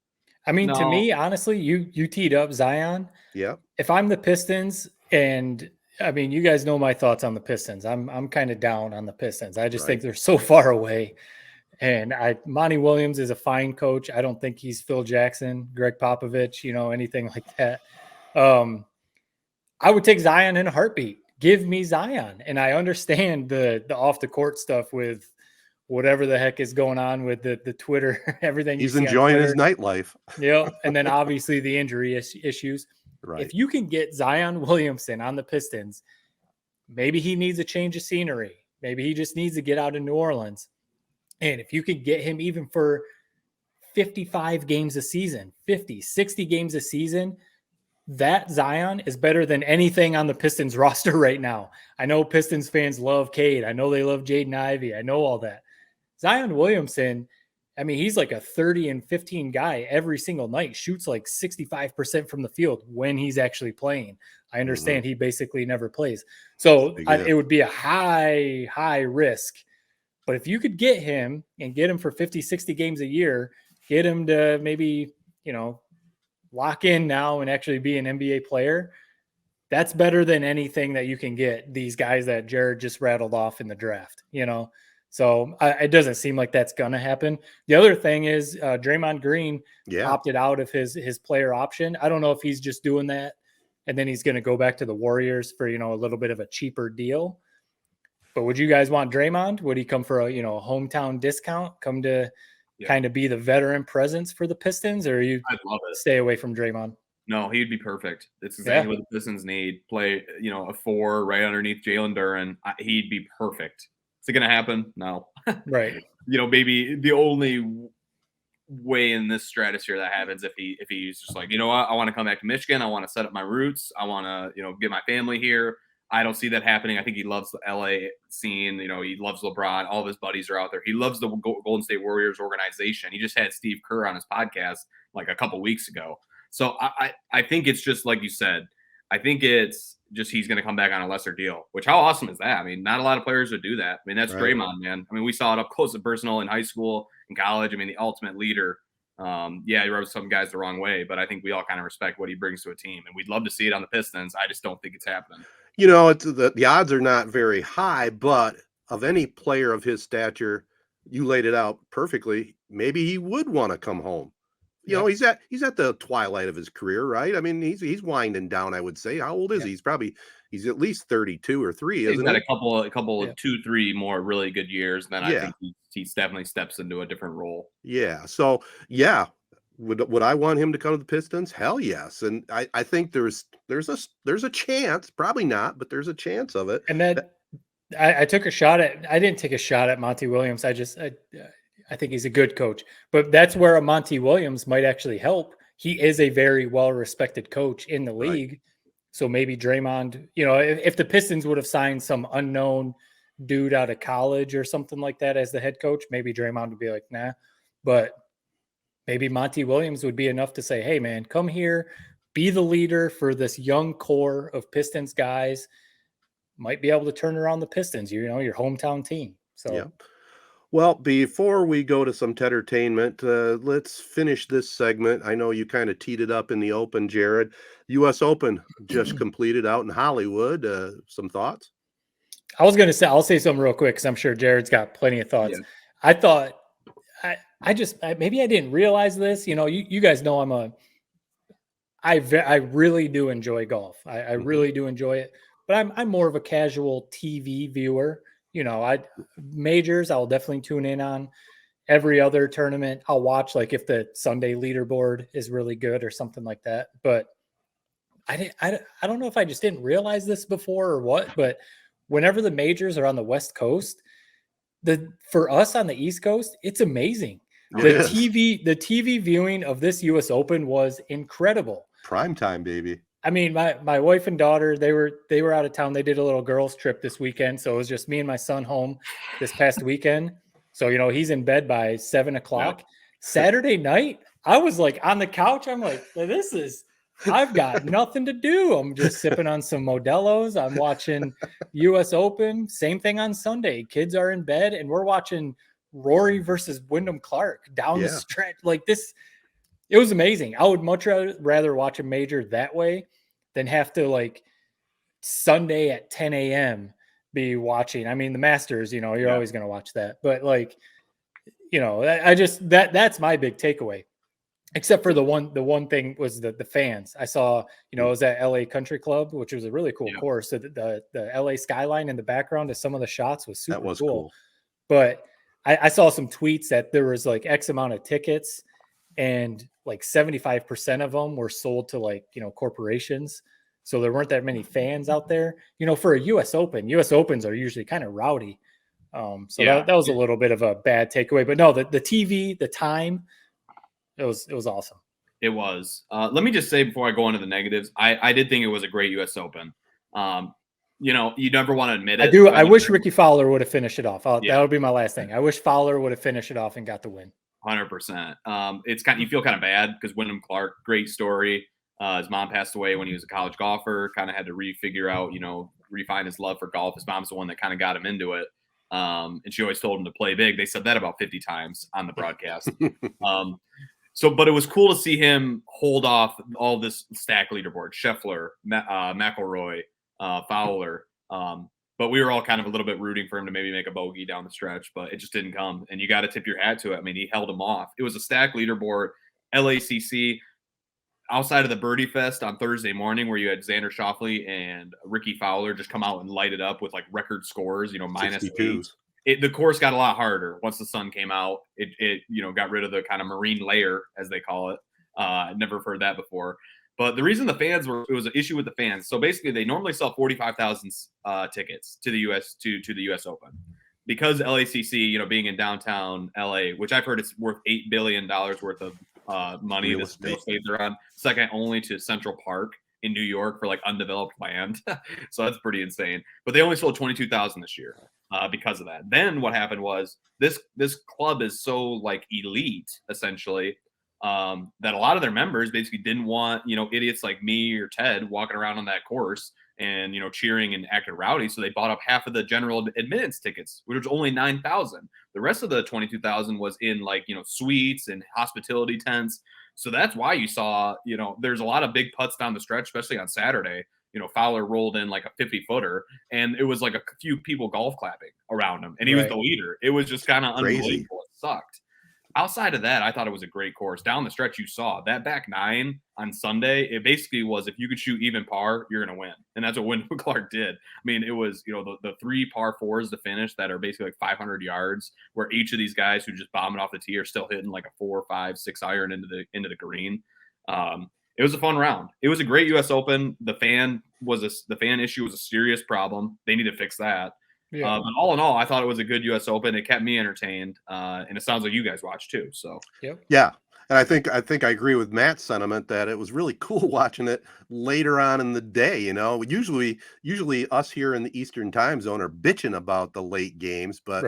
I mean, to No. me, honestly, you teed up Zion. Yeah. If I'm the Pistons, and I mean, you guys know my thoughts on the Pistons. I'm kind of down on the Pistons. I just Right. think they're so far away. And Monty Williams is a fine coach. I don't think he's Phil Jackson, Greg Popovich, anything like that. I would take Zion in a heartbeat. Give me Zion. And I understand the off the court stuff with whatever the heck is going on with the Twitter, everything. He's enjoying his nightlife. And then obviously the injury issues. Right. If you can get Zion Williamson on the Pistons, maybe he needs a change of scenery. Maybe he just needs to get out of New Orleans. And if you could get him even for 55 games a season, 50, 60 games a season, that Zion is better than anything on the Pistons roster right now. I know Pistons fans love Cade. I know they love Jaden Ivey. I know all that. Zion Williamson, I mean, he's like a 30 and 15 guy every single night, shoots like 65% from the field when he's actually playing. I understand he basically never plays. So it would be a high risk. But if you could get him and get him for 50, 60 games a year, get him to maybe, lock in now and actually be an NBA player, that's better than anything that you can get these guys that Jared just rattled off in the draft, So it doesn't seem like that's going to happen. The other thing is Draymond Green opted out of his player option. I don't know if he's just doing that and then he's going to go back to the Warriors for, a little bit of a cheaper deal. But would you guys want Draymond? Would he come for a hometown discount, come to kind of be the veteran presence for the Pistons, or I'd love it. Stay away from Draymond? No, he'd be perfect. It's exactly what the Pistons need. Play, a 4 right underneath Jalen Duren. He'd be perfect. Is it going to happen? No. Right. Maybe the only way in this stratosphere that happens if he's just like, I want to come back to Michigan. I want to set up my roots. I want to, get my family here. I don't see that happening. I think he loves the LA scene. He loves LeBron. All of his buddies are out there. He loves the Golden State Warriors organization. He just had Steve Kerr on his podcast like a couple weeks ago. So I think it's just like you said. I think it's just he's going to come back on a lesser deal, which how awesome is that? I mean, not a lot of players would do that. I mean, that's right. Draymond, man. I mean, we saw it up close and personal in high school, in college. I mean, the ultimate leader. He rubs some guys the wrong way, but I think we all kind of respect what he brings to a team. And we'd love to see it on the Pistons. I just don't think it's happening. It's the odds are not very high, but of any player of his stature, you laid it out perfectly. Maybe he would want to come home. He's at the twilight of his career, right? I mean, he's winding down, I would say. How old is he? He's at least 32 or 3, isn't he? He's got a couple 2, 3 more really good years. Then I think he definitely steps into a different role. Yeah. So would I want him to come to the Pistons? Hell yes. And I think there's a chance, probably not, but there's a chance of it. And then I didn't take a shot at Monty Williams. I think he's a good coach, but that's where a Monty Williams might actually help. He is a very well-respected coach in the league. Right. So maybe Draymond, if the Pistons would have signed some unknown dude out of college or something like that as the head coach, maybe Draymond would be like, nah, but maybe Monty Williams would be enough to say, hey man, come here, be the leader for this young core of Pistons guys, might be able to turn around the Pistons, your hometown team. So, yeah. Well, before we go to some Tedertainment, let's finish this segment. I know you kind of teed it up in the open, Jared. U.S. Open just completed out in Hollywood. Some thoughts? I was going to say, I'll say something real quick because I'm sure Jared's got plenty of thoughts. Yeah. I thought, maybe I didn't realize this. You guys know I really do enjoy golf. I really do enjoy it, but I'm more of a casual TV viewer. Majors, I'll definitely tune in on. Every other tournament I'll watch, like if the Sunday leaderboard is really good or something like that. But I don't know if I just didn't realize this before or what, but whenever the majors are on the West Coast, for us on the East Coast, it's amazing. The TV viewing of this US Open was incredible. Prime time, baby. I mean, my wife and daughter, they were out of town. They did a little girls trip this weekend. So it was just me and my son home this past weekend. So, he's in bed by 7:00. Yep. Saturday night, I was like on the couch. I'm like, I've got nothing to do. I'm just sipping on some Modelo's. I'm watching US Open. Same thing on Sunday. Kids are in bed and we're watching Rory versus Wyndham Clark down the stretch. Like this, it was amazing. I would much rather watch a major that way than have to like Sunday at 10 a.m. be watching. I mean, the Masters, you're always going to watch that. But like, I just, that's my big takeaway. Except for the one thing was the fans. I saw, it was at LA Country Club, which was a really cool course. So the LA skyline in the background of some of the shots was super cool. But I saw some tweets that there was like X amount of tickets and like 75% of them were sold to like, corporations. So there weren't that many fans out there, for a US Open. US Opens are usually kind of rowdy. That was a little bit of a bad takeaway, but no, the TV, the time, it was awesome. It was. Let me just say before I go into the negatives, I did think it was a great U.S. Open. You never want to admit it. I wish Ricky Fowler would have finished it off. That would be my last thing. I wish Fowler would have finished it off and got the win. 100%. You feel kind of bad because Wyndham Clark, great story. His mom passed away when he was a college golfer. Kind of had to refigure out, refine his love for golf. His mom's the one that kind of got him into it. And she always told him to play big. They said that about 50 times on the broadcast. But it was cool to see him hold off all this stack leaderboard, Scheffler, McIlroy, Fowler. But we were all kind of a little bit rooting for him to maybe make a bogey down the stretch, but it just didn't come. And you got to tip your hat to it. I mean, he held him off. It was a stack leaderboard, LACC, outside of the Birdie Fest on Thursday morning where you had Xander Schauffele and Ricky Fowler just come out and light it up with like record scores, minus 8. The course got a lot harder once the sun came out. It got rid of the kind of marine layer, as they call it. Never heard that before. But the reason it was an issue with the fans. So basically, they normally sell 45,000 tickets to the U.S. Open. Because LACC, being in downtown LA, which I've heard it's worth $8 billion worth of money this real estate they're on, second only to Central Park in New York for like undeveloped land. So that's pretty insane. But they only sold 22,000 this year. Because of that. Then what happened was this club is so like elite essentially that a lot of their members basically didn't want idiots like me or Ted walking around on that course and cheering and acting rowdy. So they bought up half of the general admittance tickets, which was only 9,000. The rest of the 22,000 was in like suites and hospitality tents. So that's why you saw there's a lot of big putts down the stretch, especially on Saturday. Fowler rolled in like a 50-footer, and it was like a few people golf clapping around him, and he was the leader. It was just kind of unbelievable. It sucked. Outside of that, I thought it was a great course. Down the stretch, you saw that back 9 on Sunday. It basically was if you could shoot even par, you're going to win, and that's what Wyndham Clark did. I mean, it was the 3 par 4s to finish that are basically like 500 yards, where each of these guys who just bomb it off the tee are still hitting like a 4, 5, 6 iron into the green. It was a fun round. It was a great U.S. Open. The fan issue was a serious problem. They need to fix that. Yeah. But all in all, I thought it was a good U.S. Open. It kept me entertained, and it sounds like you guys watched too. So yeah, and I think I agree with Matt's sentiment that it was really cool watching it later on in the day. Usually us here in the Eastern Time Zone are bitching about the late games, but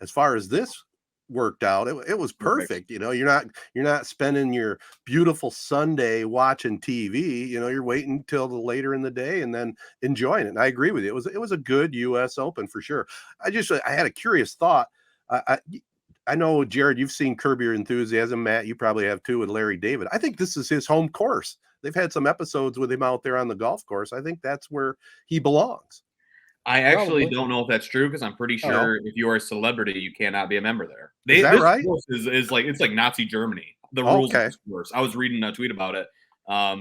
as far as this worked out, it was perfect. You're not spending your beautiful Sunday watching TV. You're waiting till the later in the day and then enjoying it. And I agree with you. It was a good U.S. Open for sure. I had a curious thought. I know, Jared, you've seen Curb Your Enthusiasm. Matt, you probably have too, with Larry David. I think this is his home course. They've had some episodes with him out there on the golf course. I think that's where he belongs. I actually don't know if that's true because I'm pretty sure if you are a celebrity, you cannot be a member there. Is that right? Is like it's like Nazi Germany. The rules of this course. I was reading a tweet about it.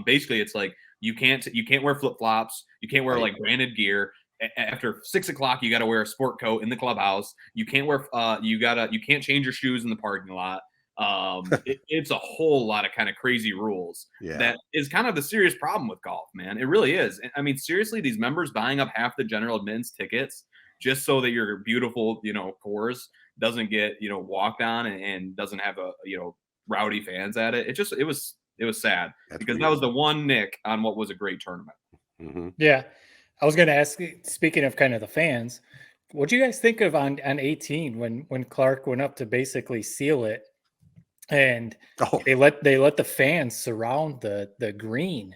Basically, it's like you can't wear flip flops. You can't wear like branded gear. After 6 o'clock, you got to wear a sport coat in the clubhouse. You can't wear you can't change your shoes in the parking lot. It's a whole lot of kind of crazy rules. Yeah. That is kind of the serious problem with golf, man. It really is. I mean, seriously, these members buying up half the general admittance tickets just so that your beautiful, course doesn't get, walked on and doesn't have rowdy fans at it. It was sad because that was the one nick on what was a great tournament. Mm-hmm. Yeah. I was going to ask, speaking of kind of the fans, what do you guys think of on 18 when Clark went up to basically seal it and they let the fans surround the green?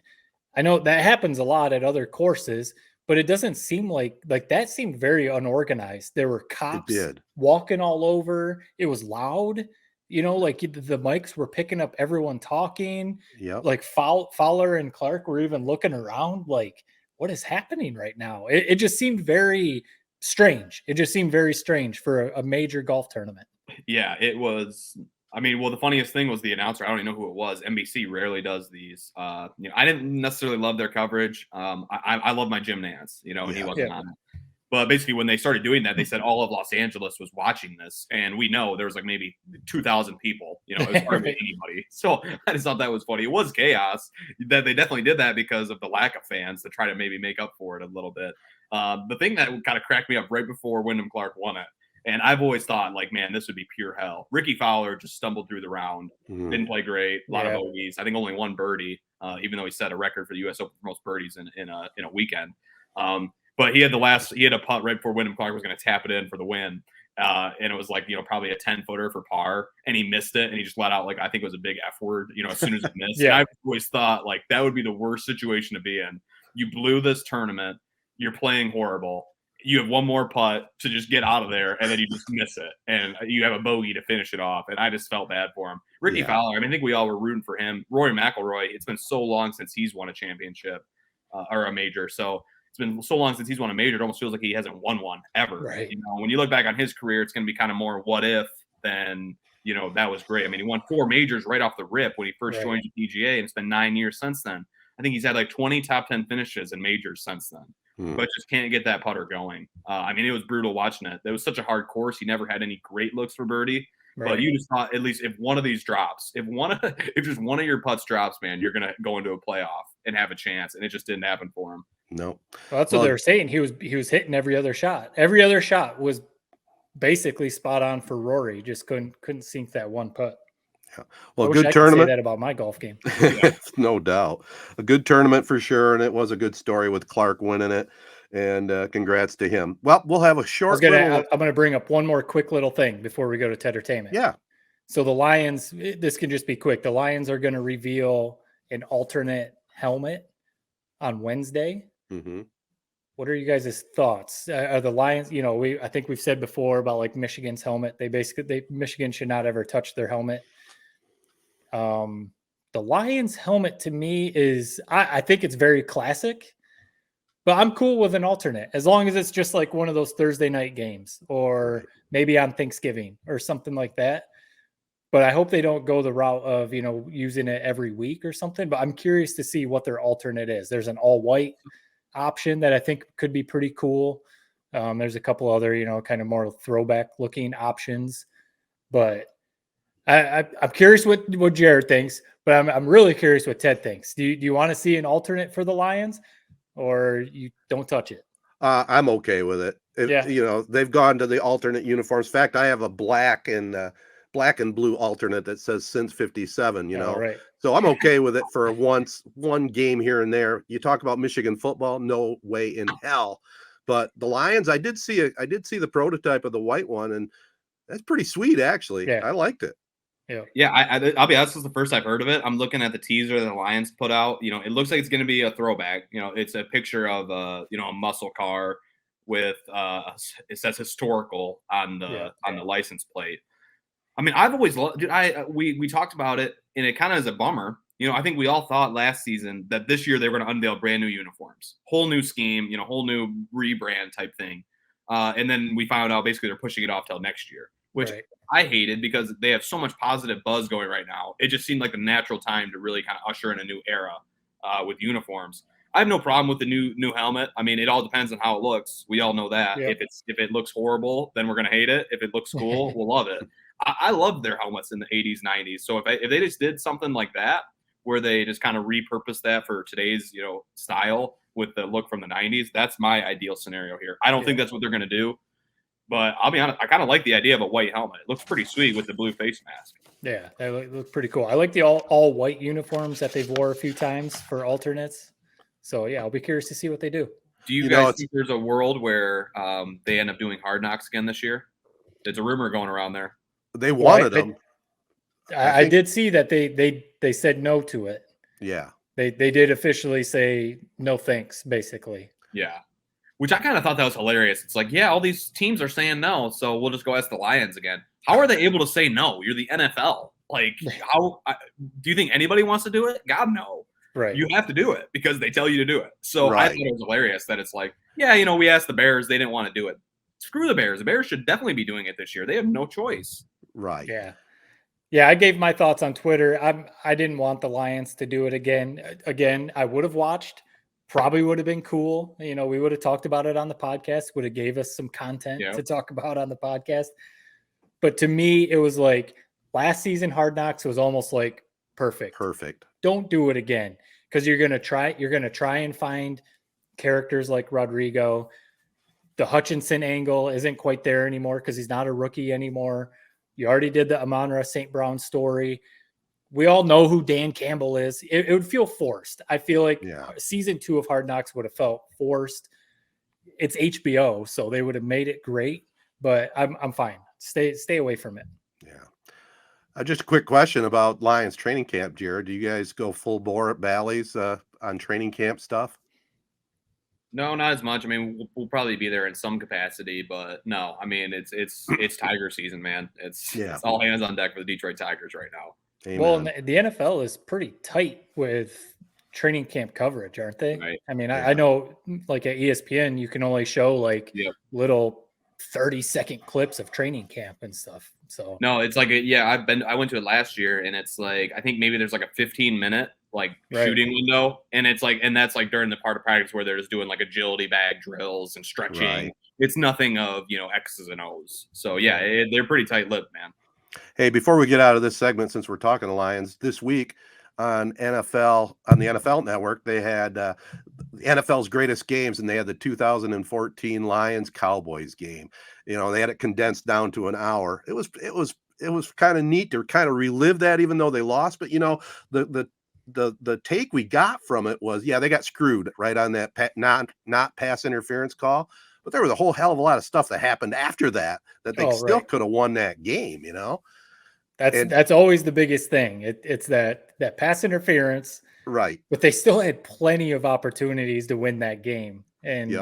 I know that happens a lot at other courses, but it doesn't seem like that seemed very unorganized. There were cops walking all over. It was loud. Like the mics were picking up everyone talking. Yep. Like Fowler and Clark were even looking around like, what is happening right now? It just seemed very strange. It just seemed very strange for a major golf tournament. Yeah, it was. I mean, well, the funniest thing was the announcer. I don't even know who it was. NBC rarely does these. I didn't necessarily love their coverage. I love my Jim Nance, and he wasn't on it. But basically, when they started doing that, they said all of Los Angeles was watching this, and we know there was like maybe 2,000 people. It was hardly anybody. So I just thought that was funny. It was chaos. That they definitely did that because of the lack of fans to try to maybe make up for it a little bit. The thing that kind of cracked me up right before Wyndham Clark won it, and I've always thought like, man, this would be pure hell. Ricky Fowler just stumbled through the round, didn't play great, a lot of bogeys. I think only one birdie, even though he set a record for the U.S. Open for most birdies in a weekend. But he had a putt right before Wyndham Clark was going to tap it in for the win. And it was like, probably a 10-footer for par, and he missed it, and he just let out, like, I think it was a big F word, as soon as he missed. And I've always thought, like, that would be the worst situation to be in. You blew this tournament. You're playing horrible. You have one more putt to just get out of there, and then you just miss it. And you have a bogey to finish it off. And I just felt bad for him. Ricky Fowler, I think we all were rooting for him. Rory McIlroy, it's been so long since he's won a championship or a major. So it's been so long since he's won a major, it almost feels like he hasn't won one ever. Right. When you look back on his career, it's going to be kind of more what if than, that was great. I mean, he won 4 majors right off the rip when he first joined the PGA, and it's been 9 years since then. I think he's had like 20 top 10 finishes in majors since then, but just can't get that putter going. It was brutal watching it. It was such a hard course. He never had any great looks for birdie. Right. But you just thought, at least if one of these drops, if just one of your putts drops, man, you're gonna go into a playoff and have a chance. And it just didn't happen for him. No. Well, that's what they were saying. He was hitting every other shot. Every other shot was basically spot on for Rory. Just couldn't sink that one putt. Yeah. Well, I good wish I tournament. could say that about my golf game. No doubt. A good tournament for sure, and it was a good story with Clark winning it. And congrats to him. Well, we'll have a short. I'm going to bring up one more quick little thing before we go to Tedertainment. Yeah. So the Lions, this can just be quick. The Lions are going to reveal an alternate helmet on Wednesday. Mm-hmm. What are you guys' thoughts? Are the Lions? I think we've said before about like Michigan's helmet. Michigan should not ever touch their helmet. The Lions helmet to me is, I think it's very classic. But I'm cool with an alternate as long as it's just like one of those Thursday night games or maybe on Thanksgiving or something like that. But I hope they don't go the route of, using it every week or something. But I'm curious to see what their alternate is. There's an all white option that I think could be pretty cool. There's a couple other, kind of more throwback looking options. But I'm curious what Jared thinks. But I'm really curious what Ted thinks. Do you want to see an alternate for the Lions? Or you don't touch it? I'm okay with it. They've gone to the alternate uniforms. In fact, I have a black and blue alternate that says since 57, Right. So I'm okay with it for one game here and there. You talk about Michigan football, no way in hell. But the Lions, I did see the prototype of the white one, and that's pretty sweet, actually. Yeah. I liked it. Yeah, I'll be honest, this is the first I've heard of it. I'm looking at the teaser that the Lions put out. It looks like it's going to be a throwback. It's a picture of a muscle car with it says historical on the license plate. I mean, I've always loved. We talked about it, and it kind of is a bummer. I think we all thought last season that this year they were going to unveil brand new uniforms, whole new scheme, whole new rebrand type thing, and then we found out basically they're pushing it off till next year, which. Right. I hated because they have so much positive buzz going right now. It just seemed like the natural time to really kind of usher in a new era with uniforms. I have no problem with the new helmet. I mean, it all depends on how it looks. We all know that. Yep. If it looks horrible, then we're gonna hate it. If it looks cool, we'll love it. I loved their helmets in the 80s, 90s. So if they just did something like that, where they just kind of repurpose that for today's, style with the look from the 90s, that's my ideal scenario here. I don't think that's what they're going to do, but I'll be honest, I kind of like the idea of a white helmet. It looks pretty sweet with the blue face mask. Yeah, they look pretty cool. I like the all white uniforms that they've wore a few times for alternates. So yeah, I'll be curious to see what they do. Do you guys think there's a world where they end up doing Hard Knocks again this year? There's a rumor going around there. They wanted them. I did see that they said no to it. Yeah. They did officially say no thanks, basically. Yeah. Which I kind of thought that was hilarious. It's like, yeah, all these teams are saying no, so we'll just go ask the Lions again. How are they able to say no? You're the NFL. Like, do you think anybody wants to do it? God, no. Right. You have to do it because they tell you to do it. So Right. I thought it was hilarious that it's like, yeah, we asked the Bears. They didn't want to do it. Screw the Bears. The Bears should definitely be doing it this year. They have no choice. Right. Yeah. Yeah, I gave my thoughts on Twitter. I didn't want the Lions to do it again. Again, I would have watched. Probably would have been cool. We would have talked about it on the podcast, would have gave us some content to talk about on the podcast. But to me, it was like last season Hard Knocks was almost like perfect. Don't do it again because you're going to try and find characters like Rodrigo. The Hutchinson angle isn't quite there anymore because he's not a rookie anymore. You already did the Amon-Ra St. Brown story. We all know who Dan Campbell is. It would feel forced. I feel like season 2 of Hard Knocks would have felt forced. It's HBO, so they would have made it great, but I'm fine. Stay away from it. Yeah. Just a quick question about Lions training camp, Jared. Do you guys go full bore at Bally's on training camp stuff? No, not as much. I mean, we'll probably be there in some capacity, but no. I mean, it's Tiger season, man. It's all hands on deck for the Detroit Tigers right now. Amen. Well, the NFL is pretty tight with training camp coverage, aren't they? Right. I mean, I know like at ESPN, you can only show like little 30-second clips of training camp and stuff. So no, it's like I went to it last year, and it's like I think maybe there's like a 15-minute shooting window, and it's like, and that's like during the part of practice where they're just doing like agility bag drills and stretching. Right. It's nothing of X's and O's. So they're pretty tight-lipped, man. Hey, before we get out of this segment, since we're talking to Lions, this week on the NFL Network, they had the NFL's greatest games, and they had the 2014 Lions Cowboys game. They had it condensed down to an hour. It was kind of neat to kind of relive that, even though they lost. But the take we got from it was, they got screwed right on that not pass interference call. But there was a whole hell of a lot of stuff that happened after that they still could have won that game, That's always the biggest thing. It's that pass interference. Right. But they still had plenty of opportunities to win that game. And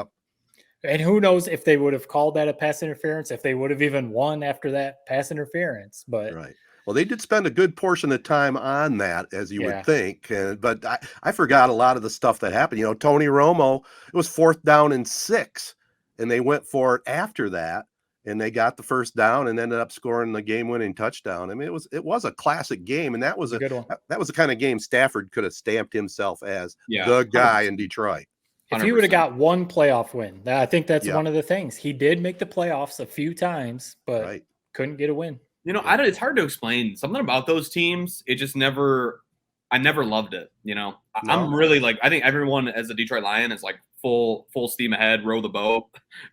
who knows if they would have called that a pass interference, if they would have even won after that pass interference. But right. Well, they did spend a good portion of time on that, as you would think. But I forgot a lot of the stuff that happened. Tony Romo, it was 4th down and 6. And they went for it after that, and they got the first down and ended up scoring the game-winning touchdown. I mean, it was a classic game, and that was a good one. That was the kind of game Stafford could have stamped himself as the guy in Detroit. If he would have got one playoff win, I think that's one of the things. He did make the playoffs a few times, but couldn't get a win. It's hard to explain. Something about those teams, it just never. I never loved it. I'm really I think everyone as a Detroit Lion is full steam ahead, row the boat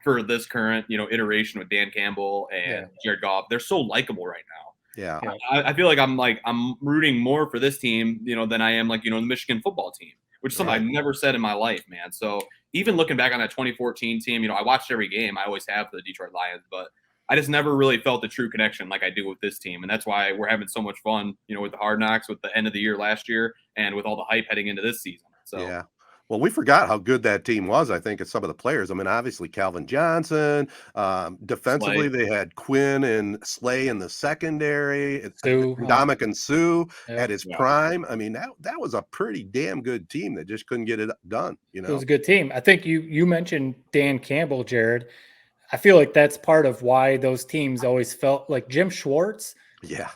for this current, iteration with Dan Campbell and Jared Goff. They're so likable right now. Yeah. I feel like I'm rooting more for this team, than I am the Michigan football team, which is something I've never said in my life, man. So even looking back on that 2014 team, I watched every game. I always have for the Detroit Lions, but I just never really felt the true connection like I do with this team. And that's why we're having so much fun, with the Hard Knocks, with the end of the year last year, and with all the hype heading into this season. So well, we forgot how good that team was, I think, of some of the players. I mean, obviously Calvin Johnson, defensively, they had Quinn and Slay in the secondary, Ndamukong Suh at his prime. I mean, that was a pretty damn good team that just couldn't get it done. It was a good team. I think you mentioned Dan Campbell, Jared. I feel like that's part of why those teams always felt like Jim Schwartz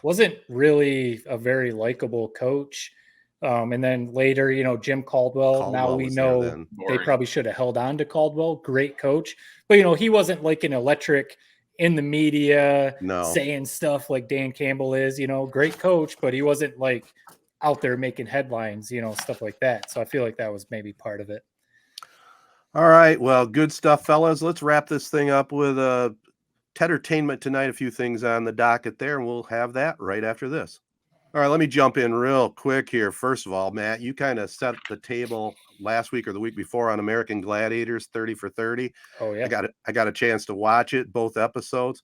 wasn't really a very likable coach. And then later, Jim Caldwell now we know they probably should have held on to Caldwell. Great coach. But, he wasn't like an electric in the media No. saying stuff like Dan Campbell is, great coach, but he wasn't like out there making headlines, stuff like that. So I feel like that was maybe part of it. All right. Well, good stuff, fellas. Let's wrap this thing up with Tedertainment Tonight. A few things on the docket there, and we'll have that right after this. All right, let me jump in real quick here. First of all, Matt, you kind of set the table last week or the week before on American Gladiators 30 for 30. Oh yeah. I got a chance to watch it, both episodes.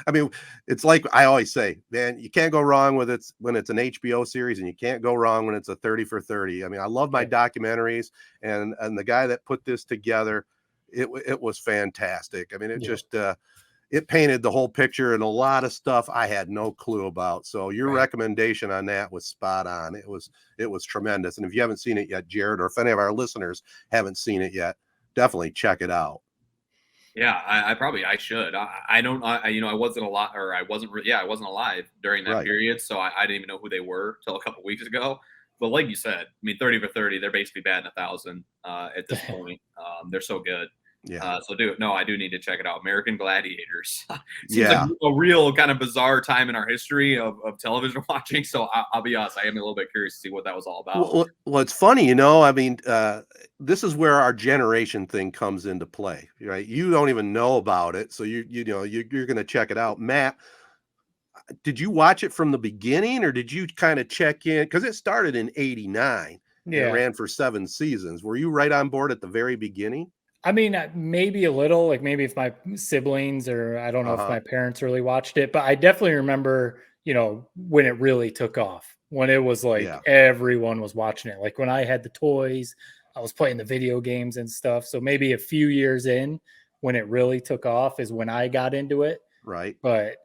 I mean, it's like I always say, man, you can't go wrong with it when it's an HBO series, and you can't go wrong when it's a 30 for 30. I mean, I love my documentaries, and the guy that put this together, it was fantastic. I mean, it just it painted the whole picture and a lot of stuff I had no clue about. So your recommendation on that was spot on. It was tremendous. And if you haven't seen it yet, Jared, or if any of our listeners haven't seen it yet, definitely check it out. Yeah, I should. I wasn't I wasn't alive during that period, so I didn't even know who they were till a couple weeks ago. But like you said, I mean, 30 for 30, they're basically batting 1,000 at this point. They're so good. Yeah. I do need to check it out. American Gladiators. Seems like a real kind of bizarre time in our history of television watching. So I'll be honest, I am a little bit curious to see what that was all about. Well, it's funny, I mean, this is where our generation thing comes into play, right? You don't even know about it, so you're going to check it out. Matt, did you watch it from the beginning, or did you kind of check in? Because it started in '89. Yeah, it ran for 7 seasons. Were you right on board at the very beginning? I mean, maybe a little, like maybe if my siblings, or I don't know if my parents really watched it, but I definitely remember, when it really took off, when it was like everyone was watching it. Like when I had the toys, I was playing the video games and stuff. So maybe a few years in, when it really took off is when I got into it. Right. But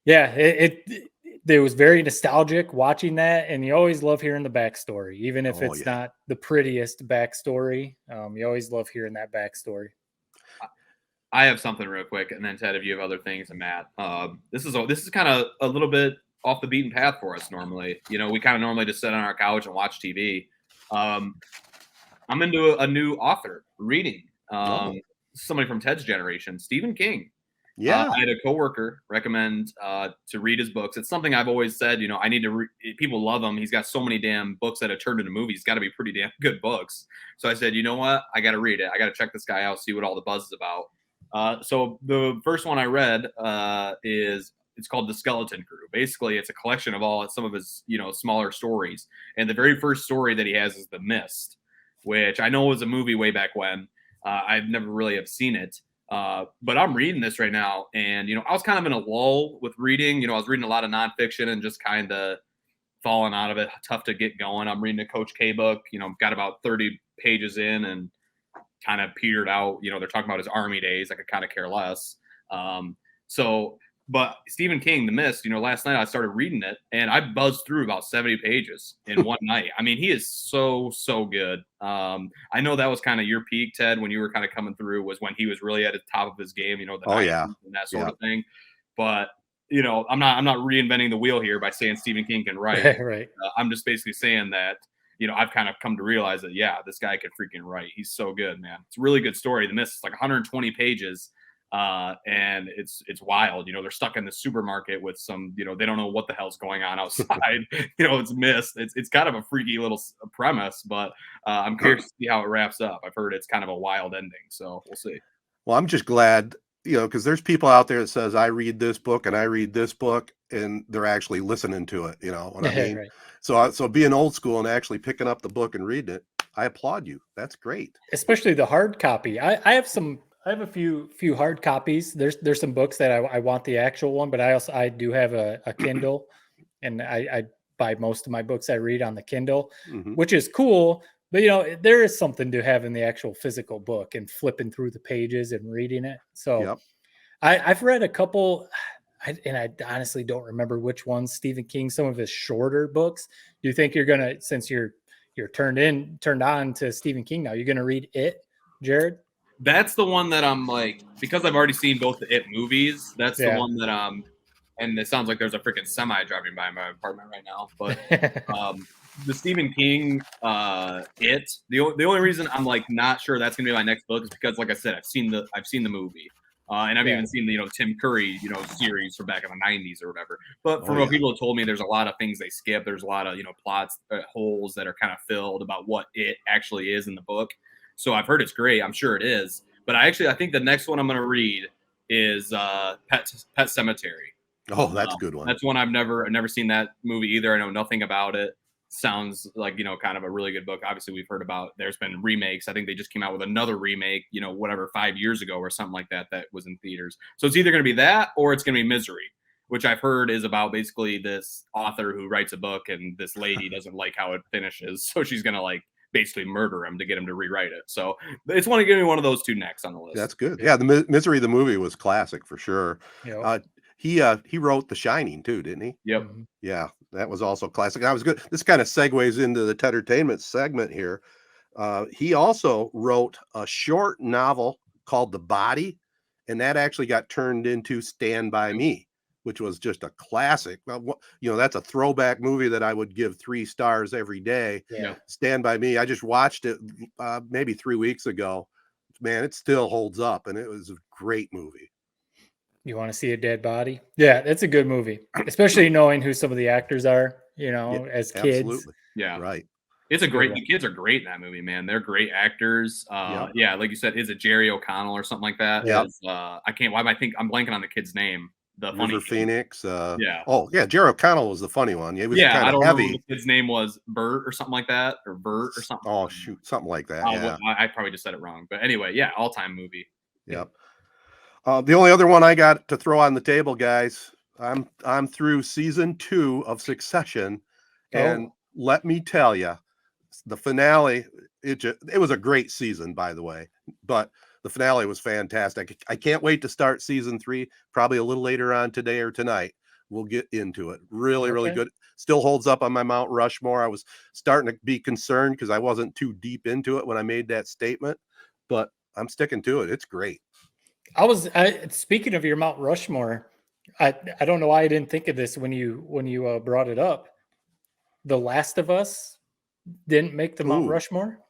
yeah, it was very nostalgic watching that, and you always love hearing the backstory, even if it's not the prettiest backstory. You always love hearing that backstory. I have something real quick, and then Ted, if you have other things, and Matt, this is kind of a little bit off the beaten path for us. Normally, we kind of normally just sit on our couch and watch TV. I'm into a new author reading. Somebody from Ted's generation, Stephen King. Yeah, I had a coworker recommend to read his books. It's something I've always said, I need to people love him. He's got so many damn books that have turned into movies. Got to be pretty damn good books. So I said, you know what? I got to read it. I got to check this guy out, see what all the buzz is about. So the first one I read it's called The Skeleton Crew. Basically, it's a collection of some of his, smaller stories. And the very first story that he has is The Mist, which I know was a movie way back when. I've never really have seen it. But I'm reading this right now, and I was kind of in a lull with reading. I was reading a lot of nonfiction and just kind of falling out of it. Tough to get going. I'm reading a Coach K book. Got about 30 pages in and kind of petered out. They're talking about his Army days. I could kind of care less. But Stephen King, The Mist, last night I started reading it, and I buzzed through about 70 pages in one night. I mean, he is so good. I know that was kind of your peak, Ted, when you were kind of coming through, was when he was really at the top of his game, the 90s and that sort of thing. But, I'm not reinventing the wheel here by saying Stephen King can write. Right. I'm just basically saying that, I've kind of come to realize that, this guy can freaking write. He's so good, man. It's a really good story. The Mist is like 120 pages. And it's wild. They're stuck in the supermarket with some, they don't know what the hell's going on outside. It's Mist. It's kind of a freaky little premise, but I'm curious to see how it wraps up. I've heard it's kind of a wild ending, so we'll see. Well, I'm just glad, because there's people out there that says I read this book and I read this book, and they're actually listening to it. You know what I mean? Right. So being old school and actually picking up the book and reading it, I applaud you. That's great. Especially the hard copy. I have a few hard copies. There's some books that I want the actual one, but I do have a Kindle, and I buy most of my books I read on the Kindle, which is cool. But there is something to having the actual physical book and flipping through the pages and reading it. So I've read a couple, and I honestly don't remember which ones. Stephen King, some of his shorter books. Do you think you're gonna, since you're turned on to Stephen King now, you're gonna read it, Jared? That's the one that I'm like, because I've already seen both the It movies, that's the one that and it sounds like there's a freaking semi driving by my apartment right now, but the Stephen King the only reason I'm like not sure that's gonna be my next book is because, like I said, I've seen the movie. And I've even seen the Tim Curry series from back in the 90s or whatever. But from what people have told me, there's a lot of things they skip. There's a lot of plots holes that are kind of filled about what it actually is in the book. So I've heard it's great. I'm sure it is. But I think the next one I'm going to read is Pet Cemetery. Oh, that's a good one. That's one I've never seen that movie either. I know nothing about it. Sounds like kind of a really good book. Obviously, we've heard about. There's been remakes. I think they just came out with another remake. 5 years ago or something like that was in theaters. So it's either going to be that or it's going to be Misery, which I've heard is about basically this author who writes a book and this lady doesn't like how it finishes, so she's going to basically murder him to get him to rewrite it. So it's going to give me one of those two next on the list. That's good. Yeah, the Misery, the movie, was classic for sure. Yep. He wrote The Shining too, didn't he? Yep. Yeah, that was also classic. I was good. This kind of segues into the Tedertainment segment here. He also wrote a short novel called The Body, and that actually got turned into Stand By Me, which was just a classic. That's a throwback movie that I would give 3 stars every day. Yeah. Stand By Me. I just watched it maybe 3 weeks ago. Man, it still holds up, and it was a great movie. You want to see a dead body? Yeah, it's a good movie, especially knowing who some of the actors are, as kids. Absolutely. Yeah. Right. It's a great, the kids are great in that movie, man. They're great actors. Yeah, like you said, is it Jerry O'Connell or something like that? Yeah. I can't, why am I think I'm blanking on the kid's name. The funny River kid. Phoenix. Yeah. Oh, yeah. Jerry O'Connell was the funny one. He was kind I of don't heavy. remember what the kid's name was. Bert or something like that, or Bert or something. Oh, shoot. Something like that. Yeah. I probably just said it wrong. But anyway, yeah, all-time movie. Yep. The only other one I got to throw on the table, guys, I'm through season 2 of Succession, and let me tell you, the finale, it was a great season, by the way, but the finale was fantastic. I can't wait to start season 3, probably a little later on today or tonight. We'll get into it. Really, really good. Still holds up on my Mount Rushmore. I was starting to be concerned because I wasn't too deep into it when I made that statement, but I'm sticking to it. It's great. Speaking of your Mount Rushmore, I don't know why I didn't think of this when you brought it up. The Last of Us didn't make the Mount Rushmore.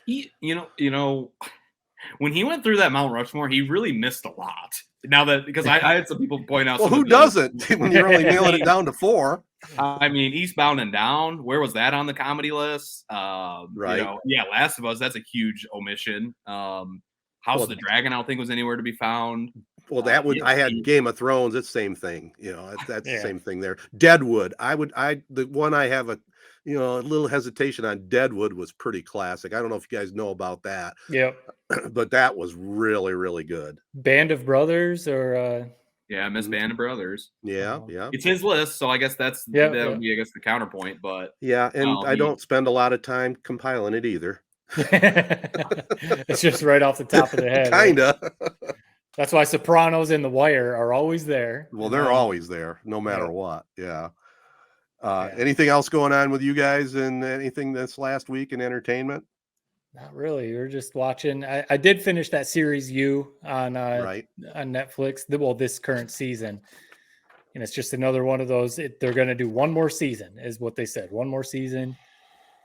He, when he went through that Mount Rushmore, he really missed a lot. Now that, because I had some people point out. Well, who doesn't when you're only nailing it down to 4? I mean, Eastbound and Down. Where was that on the comedy list? Right. Last of Us. That's a huge omission. House of the Dragon, I don't think was anywhere to be found. Well, I had Game of Thrones. It's the same thing. That's the same thing there. Deadwood. The one I have a little hesitation on. Deadwood was pretty classic. I don't know if you guys know about that. Yep. But that was really, really good. Band of Brothers or Miss Band of Brothers. Yeah. It's his list, so I guess that would be the counterpoint. But yeah, and I don't spend a lot of time compiling it either. It's just right off the top of the head. Kinda. Right? That's why Sopranos and The Wire are always there. Well, they're always there, no matter what. Yeah. Anything else going on with you guys and anything this last week in entertainment? Not really. We're just watching. I did finish that series You on Netflix. This current season, and it's just another one of those. They're going to do one more season, is what they said. One more season.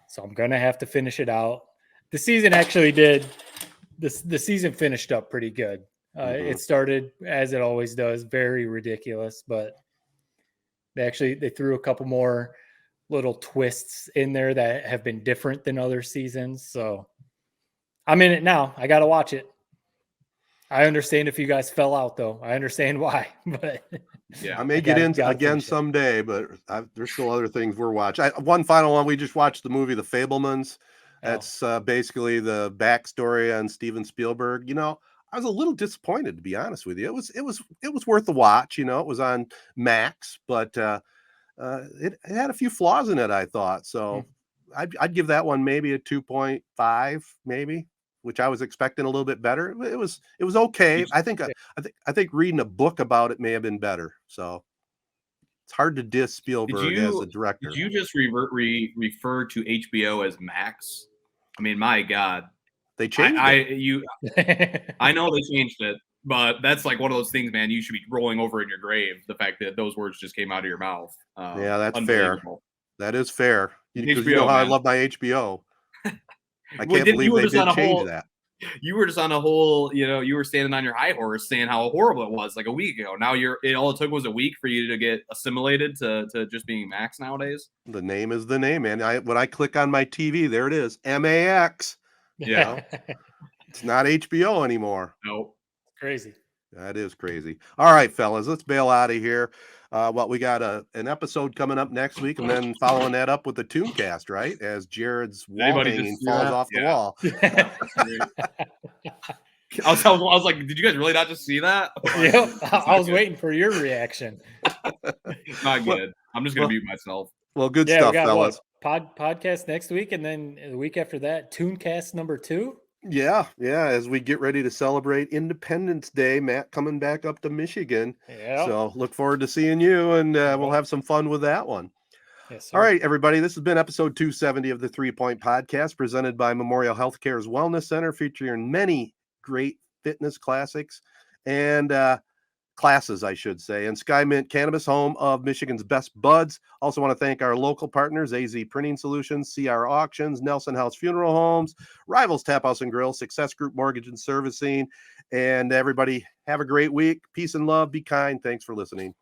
So I'm going to have to finish it out. The season actually did. The season finished up pretty good. It started as it always does, very ridiculous, but they threw a couple more little twists in there that have been different than other seasons. So I'm in it now. I got to watch it. I understand if you guys fell out, though. I understand why, but I may get in again someday, but there's still other things we're watching. One final one. We just watched the movie The Fabelmans. That's basically the backstory on Steven Spielberg. I was a little disappointed, to be honest with you. It was worth the watch. It was on Max, but it had a few flaws in it, I thought. So I'd give that one maybe a 2.5, maybe, which I was expecting a little bit better. It was okay. I think reading a book about it may have been better. So it's hard to diss Spielberg as a director. Did you just refer to HBO as Max? I mean, my God. They changed it. I know they changed it, but that's like one of those things, man. You should be rolling over in your grave. The fact that those words just came out of your mouth. Yeah, that's fair. That is fair. Because you know how I love my HBO. I can't believe they did change that. You were just on a whole, you were standing on your high horse saying how horrible it was like a week ago. Now all it took was a week for you to get assimilated to just being Max nowadays. The name is the name, man. When I click on my TV, there it is, MAX. Yeah. It's not HBO anymore. Nope. Crazy. That is crazy. All right, fellas, let's bail out of here. We got an episode coming up next week, and then following that up with the Tooncast, right? As Jared's wall hanging falls off the wall. I was like, did you guys really not just see that? Yep. I was waiting for your reaction. Not good. I'm just gonna mute myself. Well, good stuff, fellas. Podcast next week, and then the week after that, Tooncast number 2. Yeah. As we get ready to celebrate Independence Day, Matt coming back up to Michigan. Yeah. So look forward to seeing you, and we'll have some fun with that one. Yes, sir. All right, everybody. This has been episode 270 of the 3 Point Podcast, presented by Memorial Healthcare's Wellness Center, featuring many great fitness classics and classes, I should say, and Skymint Cannabis, home of Michigan's best buds. Also want to thank our local partners, AZee Printing Solutions, CR Auctions, Nelson House Funeral Homes, Rivals Taphouse and Grille, Success Group Mortgage and Servicing, and everybody have a great week. Peace and love. Be kind. Thanks for listening.